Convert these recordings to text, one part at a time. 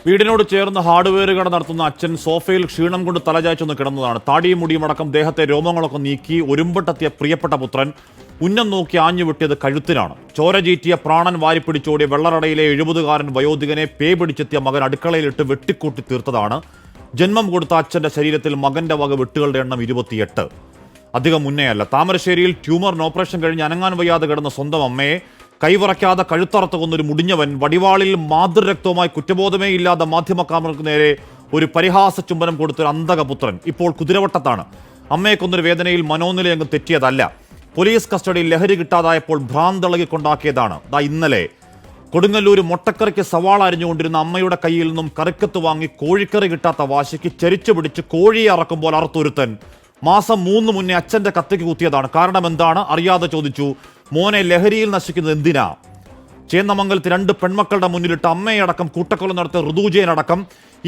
വീടിനോട് ചേർന്ന് ഹാർഡ്വെയർ കട നടത്തുന്ന അച്ഛൻ സോഫയിൽ ക്ഷീണം കൊണ്ട് തലചായ്ച്ചൊന്ന് കിടന്നതാണ്. താടിയും മുടിയും അടക്കം ദേഹത്തെ രോമങ്ങളൊക്കെ നീക്കി ഒരുമ്പട്ടെത്തിയ പ്രിയപ്പെട്ട പുത്രൻ ഉന്നം നോക്കി ആഞ്ഞു വെട്ടിയത് കഴുത്തിനാണ്. ചോര ചീറ്റിയ പ്രാണൻ വാരിപ്പിടിച്ചോടിയ വെള്ളറടയിലെ 70-കാരൻ വയോധികനെ പേ പിടിച്ചെത്തിയ മകൻ അടുക്കളയിലിട്ട് വെട്ടിക്കൂട്ടി തീർത്തതാണ്. ജന്മം കൊടുത്ത അച്ഛന്റെ ശരീരത്തിൽ മകന്റെ വക വെട്ടുകളുടെ എണ്ണം 28. അധികം മുന്നേയല്ല. താമരശ്ശേരിയിൽ ട്യൂമറിന് ഓപ്പറേഷൻ കഴിഞ്ഞ് അനങ്ങാൻ വയ്യാതെ കിടന്ന സ്വന്തം അമ്മയെ കൈവറയ്ക്കാതെ കഴുത്തറത്ത് കൊന്നൊരു മുടിഞ്ഞവൻ വടിവാളിൽ മാതൃരക്തവുമായി കുറ്റബോധമേ ഇല്ലാതെ മാധ്യമക്കാർക്ക് നേരെ ഒരു പരിഹാസ ചുംബനം കൊടുത്തൊരു അന്തകപുത്രൻ ഇപ്പോൾ കുതിരവട്ടത്താണ്. അമ്മയെ കൊന്നൊരു വേദനയിൽ മനോനിലയങ്ങ് തെറ്റിയതല്ല. പോലീസ് കസ്റ്റഡിയിൽ ലഹരി കിട്ടാതായപ്പോൾ ഭ്രാന്തളകിക്കൊണ്ടാക്കിയതാണ്. ഇന്നലെ കൊടുങ്ങല്ലൂർ മൊട്ടക്കറിക്ക് സവാള അരിഞ്ഞുകൊണ്ടിരുന്ന അമ്മയുടെ കയ്യിൽ നിന്നും കറിക്കത്ത് വാങ്ങി കോഴിക്കറി കിട്ടാത്ത വാശിക്ക് ചരിച്ചു പിടിച്ച് കോഴിയെ അറക്കുമ്പോൾ അറുത്തൊരുത്തൻ മാസം 3 മുന്നേ അച്ഛന്റെ കത്തിക്ക് കുത്തിയതാണ്. കാരണം എന്താണ് അറിയാതെ ചോദിച്ചു. മോനെ ലഹരിയിൽ നശിക്കുന്നത് എന്തിനാ? ചേന്നമംഗലത്ത് 2 പെൺമക്കളുടെ മുന്നിലിട്ട് അമ്മയടക്കം കൂട്ടക്കൊല നടത്തിയ ഋതുജയനടക്കം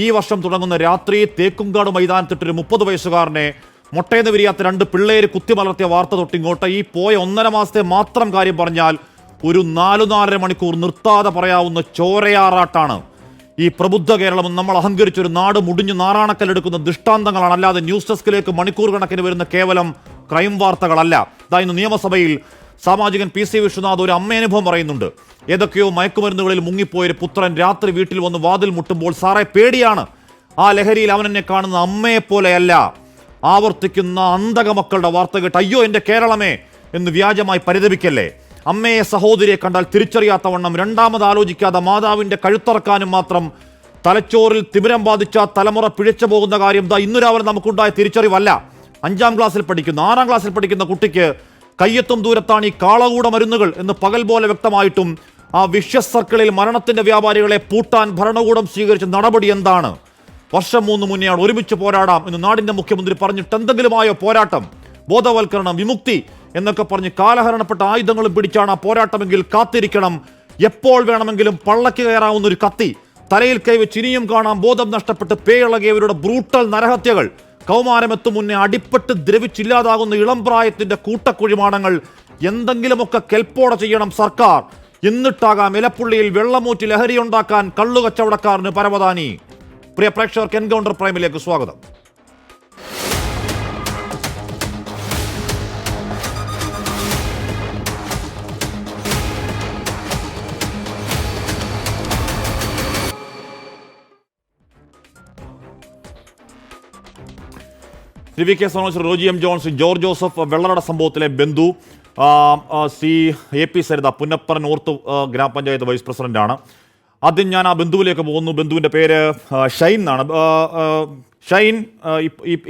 ഈ വർഷം തുടങ്ങുന്ന രാത്രി തേക്കുംകാട് മൈതാനത്തിട്ടൊരു 30 വയസ്സുകാരനെ മൊട്ടേന്ന് വിരിയാത്ത 2 പിള്ളേര് കുത്തിമലർത്തിയ വാർത്ത തൊട്ടിങ്ങോട്ട് ഈ പോയ 1.5 മാസത്തെ മാത്രം കാര്യം പറഞ്ഞാൽ ഒരു 4-4.5 മണിക്കൂർ നിർത്താതെ പറയാവുന്ന ചോരയാറാട്ടാണ് ഈ പ്രബുദ്ധ കേരളം. നമ്മൾ അഹങ്കരിച്ചൊരു നാട് മുടിഞ്ഞു നാറാണക്കല്ലെടുക്കുന്ന ദൃഷ്ടാന്തങ്ങളാണ്. അല്ലാതെ ന്യൂസ് ഡെസ്കിലേക്ക് മണിക്കൂർ കണക്കിന് വരുന്ന കേവലം ക്രൈം വാർത്തകളല്ല. ഇന്ന് നിയമസഭയിൽ സാമാജികൻ PC വിശ്വനാഥ് ഒരു അമ്മയനുഭവം പറയുന്നുണ്ട്. ഏതൊക്കെയോ മയക്കുമരുന്നുകളിൽ മുങ്ങിപ്പോയൊരു പുത്രൻ രാത്രി വീട്ടിൽ വന്ന് വാതിൽ മുട്ടുമ്പോൾ സാറേ പേടിയാണ്. ആ ലഹരിയിൽ അവൻ എന്നെ കാണുന്ന അമ്മയെപ്പോലെയല്ല. ആവർത്തിക്കുന്ന അന്തകമക്കളുടെ വാർത്ത കേട്ട് അയ്യോ എൻ്റെ കേരളമേ എന്ന് വ്യാജമായി പരിതപിക്കല്ലേ. അമ്മയെ സഹോദരിയെ കണ്ടാൽ തിരിച്ചറിയാത്തവണ്ണം രണ്ടാമത് ആലോചിക്കാതെ മാതാവിൻ്റെ കഴുത്തറക്കാനും മാത്രം തലച്ചോറിൽ തിമിരം ബാധിച്ച തലമുറ പിഴച്ചു പോകുന്ന കാര്യം ഇന്നു രാവിലെ നമുക്കുണ്ടായ തിരിച്ചറിവല്ല. 5ാം ക്ലാസ്സിൽ പഠിക്കുന്ന 6ാം ക്ലാസ്സിൽ പഠിക്കുന്ന കുട്ടിക്ക് കയ്യെത്തും ദൂരത്താണ് ഈ കാളകൂട മരുന്നുകൾ എന്ന് പകൽ പോലെ വ്യക്തമായിട്ടും ആ വിഷ്യസ് സർക്കിളിൽ മരണത്തിന്റെ വ്യാപാരികളെ പൂട്ടാൻ ഭരണകൂടം സ്വീകരിച്ച നടപടി എന്താണ്? വർഷം 3 മുന്നെയാണ് ഒരുമിച്ച് പോരാടാം എന്ന് നാടിന്റെ മുഖ്യമന്ത്രി പറഞ്ഞിട്ട് എന്തെങ്കിലുമായോ പോരാട്ടം? ബോധവൽക്കരണം, വിമുക്തി എന്നൊക്കെ പറഞ്ഞ് കാലഹരണപ്പെട്ട ആയുധങ്ങളും പിടിച്ചാണ് ആ പോരാട്ടമെങ്കിൽ കാത്തിരിക്കണം. എപ്പോൾ വേണമെങ്കിലും പള്ളക്ക് കയറാവുന്ന ഒരു കത്തി തലയിൽ കൈവച്ച് ഇനിയും കാണാം ബോധം നഷ്ടപ്പെട്ട് പേയിളകിയവരുടെ ബ്രൂട്ടൽ നരഹത്യകൾ. കൗമാരമെത്തും മുന്നേ അടിപ്പെട്ട് ദ്രവിച്ചില്ലാതാകുന്ന ഇളം പ്രായത്തിന്റെ കൂട്ടക്കുഴിമാടങ്ങൾ എന്തെങ്കിലുമൊക്കെ കെൽപ്പോടെ ചെയ്യണം സർക്കാർ. എന്നിട്ടാകാം ഇലപ്പുള്ളിയിൽ വെള്ളമൂറ്റി ലഹരിയുണ്ടാക്കാൻ കള്ളുകച്ചവടക്കാരന് പരവതാനി. പ്രിയ പ്രേക്ഷകർക്ക് എൻകൗണ്ടർ പ്രൈമിലേക്ക് സ്വാഗതം. VK സോണോസ്, Roji M. Johns, George Joseph, Vellarada സംഭവത്തിലെ ബന്ധു, AP സരിത, പുന്നപ്പറ നോർത്ത് ഗ്രാമപഞ്ചായത്ത് വൈസ് പ്രസിഡന്റാണ്. ആദ്യം ഞാൻ ആ ബന്ധുവിലേക്ക് പോകുന്നു. ബന്ധുവിൻ്റെ പേര് ഷൈൻ എന്നാണ്. ഷൈൻ,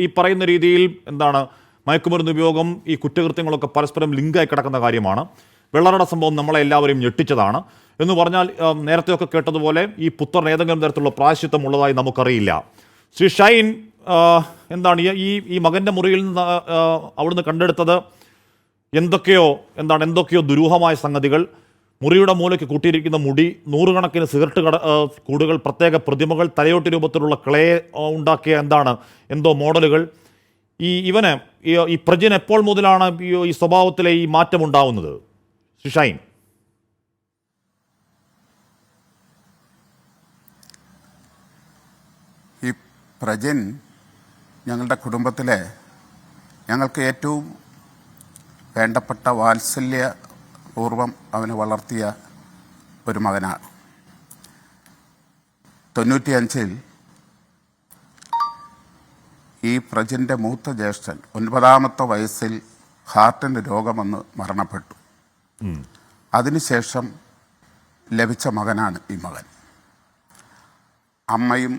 ഈ പറയുന്ന രീതിയിൽ എന്താണ് മയക്കുമരുന്ന് ഉപയോഗം, ഈ കുറ്റകൃത്യങ്ങളൊക്കെ പരസ്പരം ലിങ്കായി കിടക്കുന്ന കാര്യമാണ്. വെള്ളറട സംഭവം നമ്മളെ എല്ലാവരെയും ഞെട്ടിച്ചതാണ്. എന്ന് പറഞ്ഞാൽ നേരത്തെയൊക്കെ കേട്ടതുപോലെ ഈ പുത്രൻ ഏതെങ്കിലും തരത്തിലുള്ള പ്രായശ്ചിത്തം ഉള്ളതായി നമുക്കറിയില്ല. ശ്രീ ഷൈൻ, എന്താണ് ഈ മകൻ്റെ മുറിയിൽ നിന്ന് അവിടുന്ന് കണ്ടെടുത്തത്? എന്തൊക്കെയോ ദുരൂഹമായ സംഗതികൾ. മുറിയുടെ മൂലയ്ക്ക് കൂട്ടിയിരിക്കുന്ന മുടി, 100 കണക്കിന് സിഗരറ്റ് കൂടുകൾ, പ്രത്യേക പ്രതിമകൾ, തലയോട്ടി രൂപത്തിലുള്ള ക്ലേ ഉണ്ടാക്കിയ എന്തോ മോഡലുകൾ. ഇവന് ഈ പ്രജിന് എപ്പോൾ മുതലാണ് ഈ സ്വഭാവത്തിലെ ഈ മാറ്റം ഉണ്ടാവുന്നത്? ശ്രീ ഷൈൻ. ഈ പ്രജിൻ ഞങ്ങളുടെ കുടുംബത്തിലെ ഞങ്ങൾക്ക് ഏറ്റവും വേണ്ടപ്പെട്ട വാത്സല്യപൂർവം അവനെ വളർത്തിയ ഒരു മകനാണ്. 95-ൽ ഈ പ്രജിൻ്റെ മൂത്ത ജ്യേഷ്ഠൻ 9ാമത്തെ വയസ്സിൽ ഹാർട്ടിൻ്റെ രോഗം വന്ന് മരണപ്പെട്ടു. അതിനുശേഷം ലഭിച്ച മകനാണ് ഈ മകൻ. അമ്മയും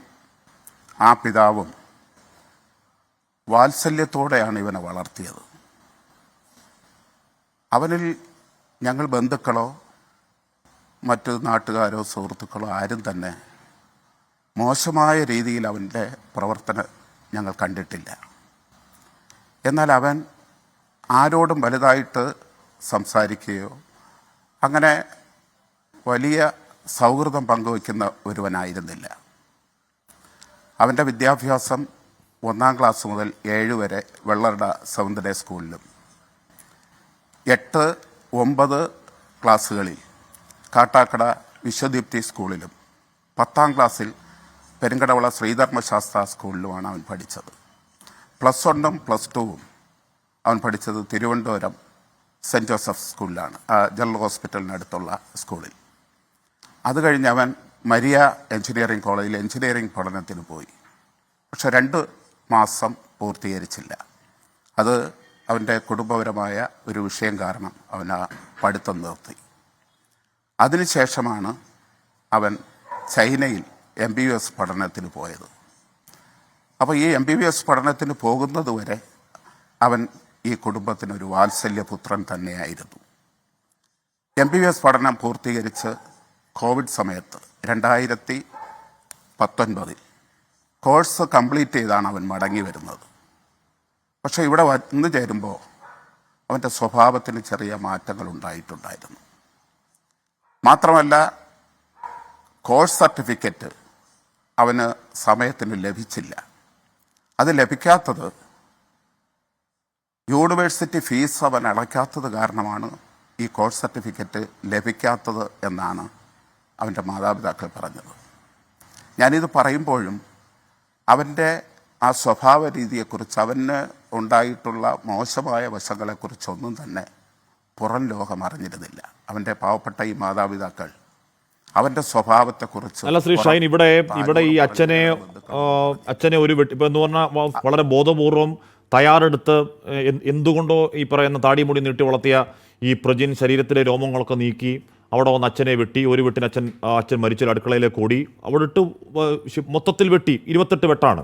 ആ പിതാവും വാത്സല്യത്തോടെയാണ് ഇവനെ വളർത്തിയത്. അവനിൽ ഞങ്ങൾ ബന്ധുക്കളോ മറ്റു നാട്ടുകാരോ സുഹൃത്തുക്കളോ ആരും തന്നെ മോശമായ രീതിയിൽ അവൻ്റെ പ്രവർത്തനം ഞങ്ങൾ കണ്ടിട്ടില്ല. എന്നാൽ അവൻ ആരോടും വലുതായിട്ട് സംസാരിക്കുകയോ അങ്ങനെ വലിയ സൗഹൃദം പങ്കുവയ്ക്കുന്ന ഒരുവനായിരുന്നില്ല. അവൻ്റെ വിദ്യാഭ്യാസം 1ാം ക്ലാസ് മുതൽ 7 വരെ വെള്ളറട സൗന്ദര്യ സ്കൂളിലും 8, 9 ക്ലാസ്സുകളിൽ കാട്ടാക്കട വിശ്വദീപ്തി സ്കൂളിലും 10ാം ക്ലാസ്സിൽ പെരുങ്കടവള ശ്രീധർമ്മശാസ്ത്ര സ്കൂളിലുമാണ് അവൻ പഠിച്ചത്. +1ഉം +2ഉം അവൻ പഠിച്ചത് തിരുവനന്തപുരം സെൻറ്റ് ജോസഫ് സ്കൂളിലാണ്, ജനറൽ ഹോസ്പിറ്റലിനടുത്തുള്ള സ്കൂളിൽ. അത് കഴിഞ്ഞ് അവൻ മരിയ എഞ്ചിനീയറിംഗ് കോളേജിൽ എഞ്ചിനീയറിംഗ് പഠനത്തിന് പോയി. പക്ഷെ 2 മാസം പൂർത്തീകരിച്ചില്ല. അത് അവൻ്റെ കുടുംബപരമായ ഒരു വിഷയം കാരണം അവൻ ആ പഠിത്തം നിർത്തി. അതിനുശേഷമാണ് അവൻ ചൈനയിൽ MBBS പഠനത്തിന് പോയത്. അപ്പോൾ ഈ MBBS പഠനത്തിന് പോകുന്നത് വരെ അവൻ ഈ കുടുംബത്തിനൊരു വാത്സല്യപുത്രൻ തന്നെയായിരുന്നു. MBBS പഠനം പൂർത്തീകരിച്ച് കോവിഡ് സമയത്ത് 2019 കോഴ്സ് കംപ്ലീറ്റ് ചെയ്താണ് അവൻ മടങ്ങി വരുന്നത്. പക്ഷേ ഇവിടെ വന്നു ചേരുമ്പോൾ അവൻ്റെ സ്വഭാവത്തിന് ചെറിയ മാറ്റങ്ങൾ ഉണ്ടായിട്ടുണ്ടായിരുന്നു. മാത്രമല്ല, കോഴ്സ് സർട്ടിഫിക്കറ്റ് അവന് സമയത്തിന് ലഭിച്ചില്ല. അത് ലഭിക്കാത്തത് യൂണിവേഴ്സിറ്റി ഫീസ് അവൻ അടയ്ക്കാത്തത് കാരണമാണ് ഈ കോഴ്സ് സർട്ടിഫിക്കറ്റ് ലഭിക്കാത്തത് എന്നാണ് അവൻ്റെ മാതാപിതാക്കൾ പറഞ്ഞത്. ഞാനിത് പറയുമ്പോഴും അവൻ്റെ ആ സ്വഭാവ രീതിയെക്കുറിച്ച്, അവന് ഉണ്ടായിട്ടുള്ള മോശമായ വശങ്ങളെക്കുറിച്ചൊന്നും തന്നെ പുറം ലോകം അറിഞ്ഞിരുന്നില്ല. അവൻ്റെ പാവപ്പെട്ട ഈ മാതാപിതാക്കൾ അവൻ്റെ സ്വഭാവത്തെക്കുറിച്ച് അല്ല ശ്രീ ഷൈൻ, ഇവിടെ ഈ അച്ഛനെ ഒരു ഇപ്പൊ എന്ന് പറഞ്ഞാൽ വളരെ ബോധപൂർവം തയ്യാറെടുത്ത് എന്തുകൊണ്ടോ ഈ പറയുന്ന താടിമുടി നീട്ടി വളർത്തിയ ഈ പ്രജിൻ ശരീരത്തിലെ രോമങ്ങളൊക്കെ നീക്കി അവിടെ വന്ന് അച്ഛനെ വെട്ടി. ഒരു വെട്ടിന് അച്ഛൻ മരിച്ച അടുക്കളയിലേക്ക് ഓടി. അവിടെ ഇട്ട് മൊത്തത്തിൽ വെട്ടി. 28 വെട്ടാണ്.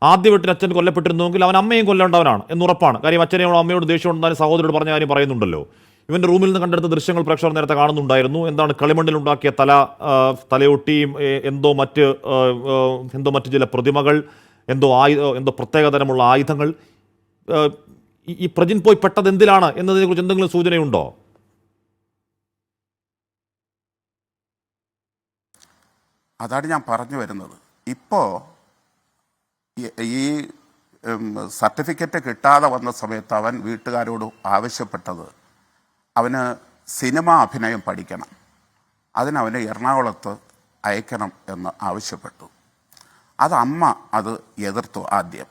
ആദ്യ വെട്ടിന് അച്ഛൻ കൊല്ലപ്പെട്ടിരുന്നുവെങ്കിൽ അവൻ അമ്മയും കൊല്ലേണ്ടവനാണ് എന്നുറപ്പാണ്. കാര്യം അച്ഛനെയോട് അമ്മയോട് ദേഷ്യം ഉണ്ടാകുന്ന സഹോദരോട് പറഞ്ഞ കാര്യം പറയുന്നുണ്ടല്ലോ. ഇവൻ്റെ റൂമിൽ നിന്ന് കണ്ടെടുത്ത ദൃശ്യങ്ങൾ പ്രേക്ഷകർ നേരത്തെ കാണുന്നുണ്ടായിരുന്നു. എന്താണ് കളിമണ്ണിലുണ്ടാക്കിയ തലയൊട്ടിയും എന്തോ മറ്റ് ചില പ്രതിമകൾ, എന്തോ പ്രത്യേകതരമുള്ള ആയുധങ്ങൾ. ഈ പ്രജിൻ പോയി പെട്ടത് എന്തിലാണ് എന്നതിനെക്കുറിച്ച് എന്തെങ്കിലും സൂചനയുണ്ടോ? അതാണ് ഞാൻ പറഞ്ഞു വരുന്നത്. ഇപ്പോൾ ഈ സർട്ടിഫിക്കറ്റ് കിട്ടാതെ വന്ന സമയത്ത് അവൻ വീട്ടുകാരോട് ആവശ്യപ്പെട്ടത് അവന് സിനിമ അഭിനയം പഠിക്കണം, അതിനവന് എറണാകുളത്ത് അയക്കണം എന്ന് ആവശ്യപ്പെട്ടു. അമ്മ എതിർത്തു. ആദ്യം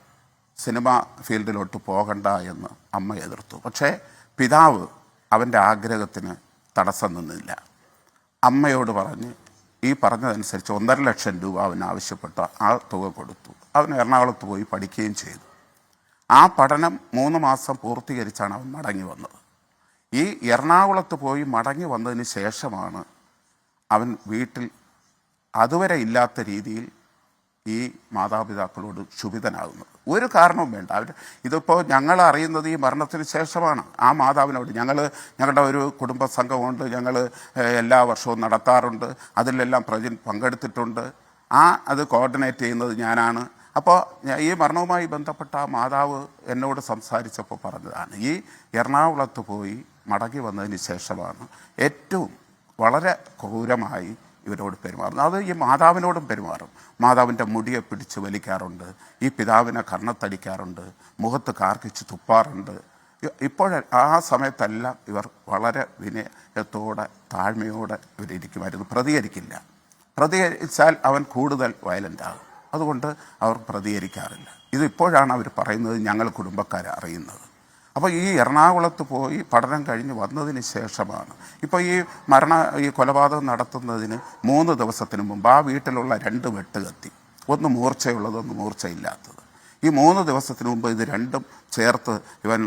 സിനിമ ഫീൽഡിലോട്ട് പോകണ്ട എന്ന് അമ്മ എതിർത്തു. പക്ഷേ പിതാവ് അവൻ്റെ ആഗ്രഹത്തിന് തടസ്സം നിന്നില്ല. അമ്മയോട് പറഞ്ഞ് ഈ പറഞ്ഞതനുസരിച്ച് 1.5 ലക്ഷം രൂപ അവന് ആവശ്യപ്പെട്ട ആ തുക കൊടുത്തു. അവൻ എറണാകുളത്ത് പോയി പഠിക്കുകയും ചെയ്തു. ആ പഠനം 3 മാസം പൂർത്തീകരിച്ചാണ് അവൻ മടങ്ങി വന്നത്. ഈ എറണാകുളത്ത് പോയി മടങ്ങി വന്നതിന് ശേഷമാണ് അവൻ വീട്ടിൽ അതുവരെ ഇല്ലാത്ത രീതിയിൽ ഈ മാതാപിതാക്കളോട് ക്ഷുഭിതനാകുന്നത്. ഒരു കാരണവും വേണ്ട. ഇതിപ്പോൾ ഞങ്ങൾ അറിയുന്നത് ഈ മരണത്തിന് ശേഷമാണ്. ആ മാതാവിനോട് ഞങ്ങളുടെ ഒരു കുടുംബ സംഘമുണ്ട്, ഞങ്ങൾ എല്ലാ വർഷവും നടത്താറുണ്ട്, അതിലെല്ലാം പ്രജിൻ പങ്കെടുത്തിട്ടുണ്ട്. അത് കോർഡിനേറ്റ് ചെയ്യുന്നത് ഞാനാണ്. അപ്പോൾ ഈ മരണവുമായി ബന്ധപ്പെട്ട ആ മാതാവ് എന്നോട് സംസാരിച്ചപ്പോൾ പറഞ്ഞതാണ്, ഈ എറണാകുളത്ത് പോയി മടങ്ങി വന്നതിന് ശേഷമാണ് ഏറ്റവും വളരെ ക്രൂരമായി ഇവരോട് പെരുമാറുന്നത്. അത് ഈ മാതാവിനോടും പെരുമാറും. മാതാവിൻ്റെ മുടിയെ പിടിച്ച് വലിക്കാറുണ്ട്, ഈ പിതാവിനെ കർണത്തടിക്കാറുണ്ട്, മുഖത്ത് കാർക്കിച്ച് തുപ്പാറുണ്ട്. ആ സമയത്തെല്ലാം ഇവർ വളരെ വിനയത്തോടെ താഴ്മയോടെ ഇവരിയ്ക്കുമായിരുന്നു. പ്രതികരിക്കില്ല. പ്രതികരിച്ചാൽ അവൻ കൂടുതൽ വയലൻ്റ് ആകും. അതുകൊണ്ട് അവർ പ്രതികരിക്കാറില്ല. ഇതിപ്പോഴാണ് അവർ പറയുന്നത്, ഞങ്ങൾ കുടുംബക്കാരെ അറിയുന്നത്. അപ്പോൾ ഈ എറണാകുളത്ത് പോയി പഠനം കഴിഞ്ഞ് വന്നതിന് ശേഷമാണ് ഇപ്പോൾ ഈ കൊലപാതകം നടത്തുന്നതിന് 3 ദിവസത്തിന് മുമ്പ് ആ വീട്ടിലുള്ള 2 വെട്ടുകത്തി, ഒന്ന് മൂർച്ചയുള്ളത്, ഒന്ന് മൂർച്ചയില്ലാത്തത്. ഈ 3 ദിവസത്തിന് മുമ്പ് ഇത് രണ്ടും ചേർത്ത് ഇവൻ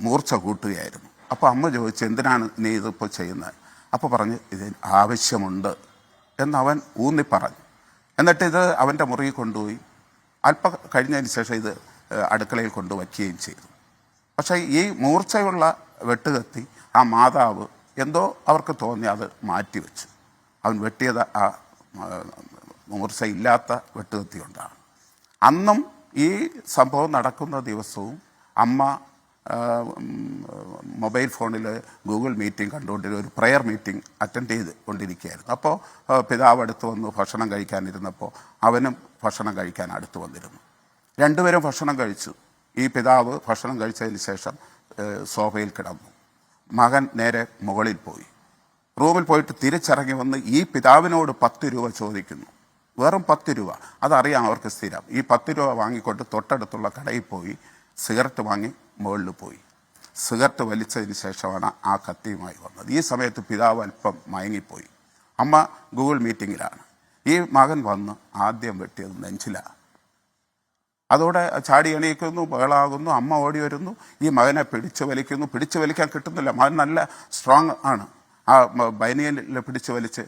മൂർച്ച കൂട്ടുകയായിരുന്നു. അപ്പോൾ അമ്മ ചോദിച്ചു, എന്തിനാണ് നീ ഇതിപ്പോൾ ചെയ്യുന്നത്? അപ്പോൾ പറഞ്ഞ് ഇതിന് ആവശ്യമുണ്ട് എന്നവൻ ഊന്നി പറഞ്ഞു. എന്നിട്ടിത് അവൻ്റെ മുറിയിൽ കൊണ്ടുപോയി അല്പം കഴിഞ്ഞതിന് ശേഷം ഇത് അടുക്കളയിൽ കൊണ്ടുവയ്ക്കുകയും ചെയ്തു. പക്ഷേ ഈ മൂർച്ചയുള്ള വെട്ടുകത്തി ആ മാതാവ് എന്തോ അവർക്ക് തോന്നി അത് മാറ്റിവെച്ചു. അവൻ വെട്ടിയത് ആ മൂർച്ചയില്ലാത്ത വെട്ടുകത്തി കൊണ്ടാണ്. അന്നും ഈ സംഭവം നടക്കുന്ന ദിവസവും അമ്മ മൊബൈൽ ഫോണിൽ ഗൂഗിൾ മീറ്റിംഗ് കണ്ടുകൊണ്ടിരുന്ന ഒരു പ്രെയർ മീറ്റിംഗ് അറ്റൻഡ് ചെയ്ത് കൊണ്ടിരിക്കുകയായിരുന്നു. അപ്പോൾ പിതാവ് അടുത്ത് വന്ന് ഭക്ഷണം കഴിക്കാനിരുന്നപ്പോൾ അവനും ഭക്ഷണം കഴിക്കാൻ അടുത്ത് വന്നിരുന്നു. 2 പേരും ഭക്ഷണം കഴിച്ചു. ഈ പിതാവ് ഭക്ഷണം കഴിച്ചതിന് ശേഷം സോഫയിൽ കിടന്നു. മകൻ നേരെ മുകളിൽ പോയി. റൂമിൽ പോയിട്ട് തിരിച്ചിറങ്ങി വന്ന് ഈ പിതാവിനോട് 10 രൂപ ചോദിക്കുന്നു. വെറും 10 രൂപ. അതറിയാം അവർക്ക് സ്ഥിരം. ഈ 10 രൂപ വാങ്ങിക്കൊണ്ട് തൊട്ടടുത്തുള്ള കടയിൽ പോയി സിഗരറ്റ് വാങ്ങി മുകളിൽ പോയി. സിഗരറ്റ് വലിച്ചതിന് ശേഷമാണ് ആ കത്തിയുമായി വന്നത്. ഈ സമയത്ത് പിതാവ് അല്പം മയങ്ങിപ്പോയി. അമ്മ ഗൂഗിൾ മീറ്റിങ്ങിലാണ്. ഈ മകൻ വന്ന് ആദ്യം വെട്ടിയത് നെഞ്ചിലാണ്. അതോടെ ചാടി എണീക്കുന്നു, ബഹളാകുന്നു. അമ്മ ഓടി വരുന്നു, ഈ മകനെ പിടിച്ചു വലിക്കുന്നു. പിടിച്ചു വലിക്കാൻ കിട്ടുന്നില്ല. മകൻ നല്ല സ്ട്രോങ് ആണ്. ആ ബനിയനിൽ പിടിച്ചു വലിച്ച്,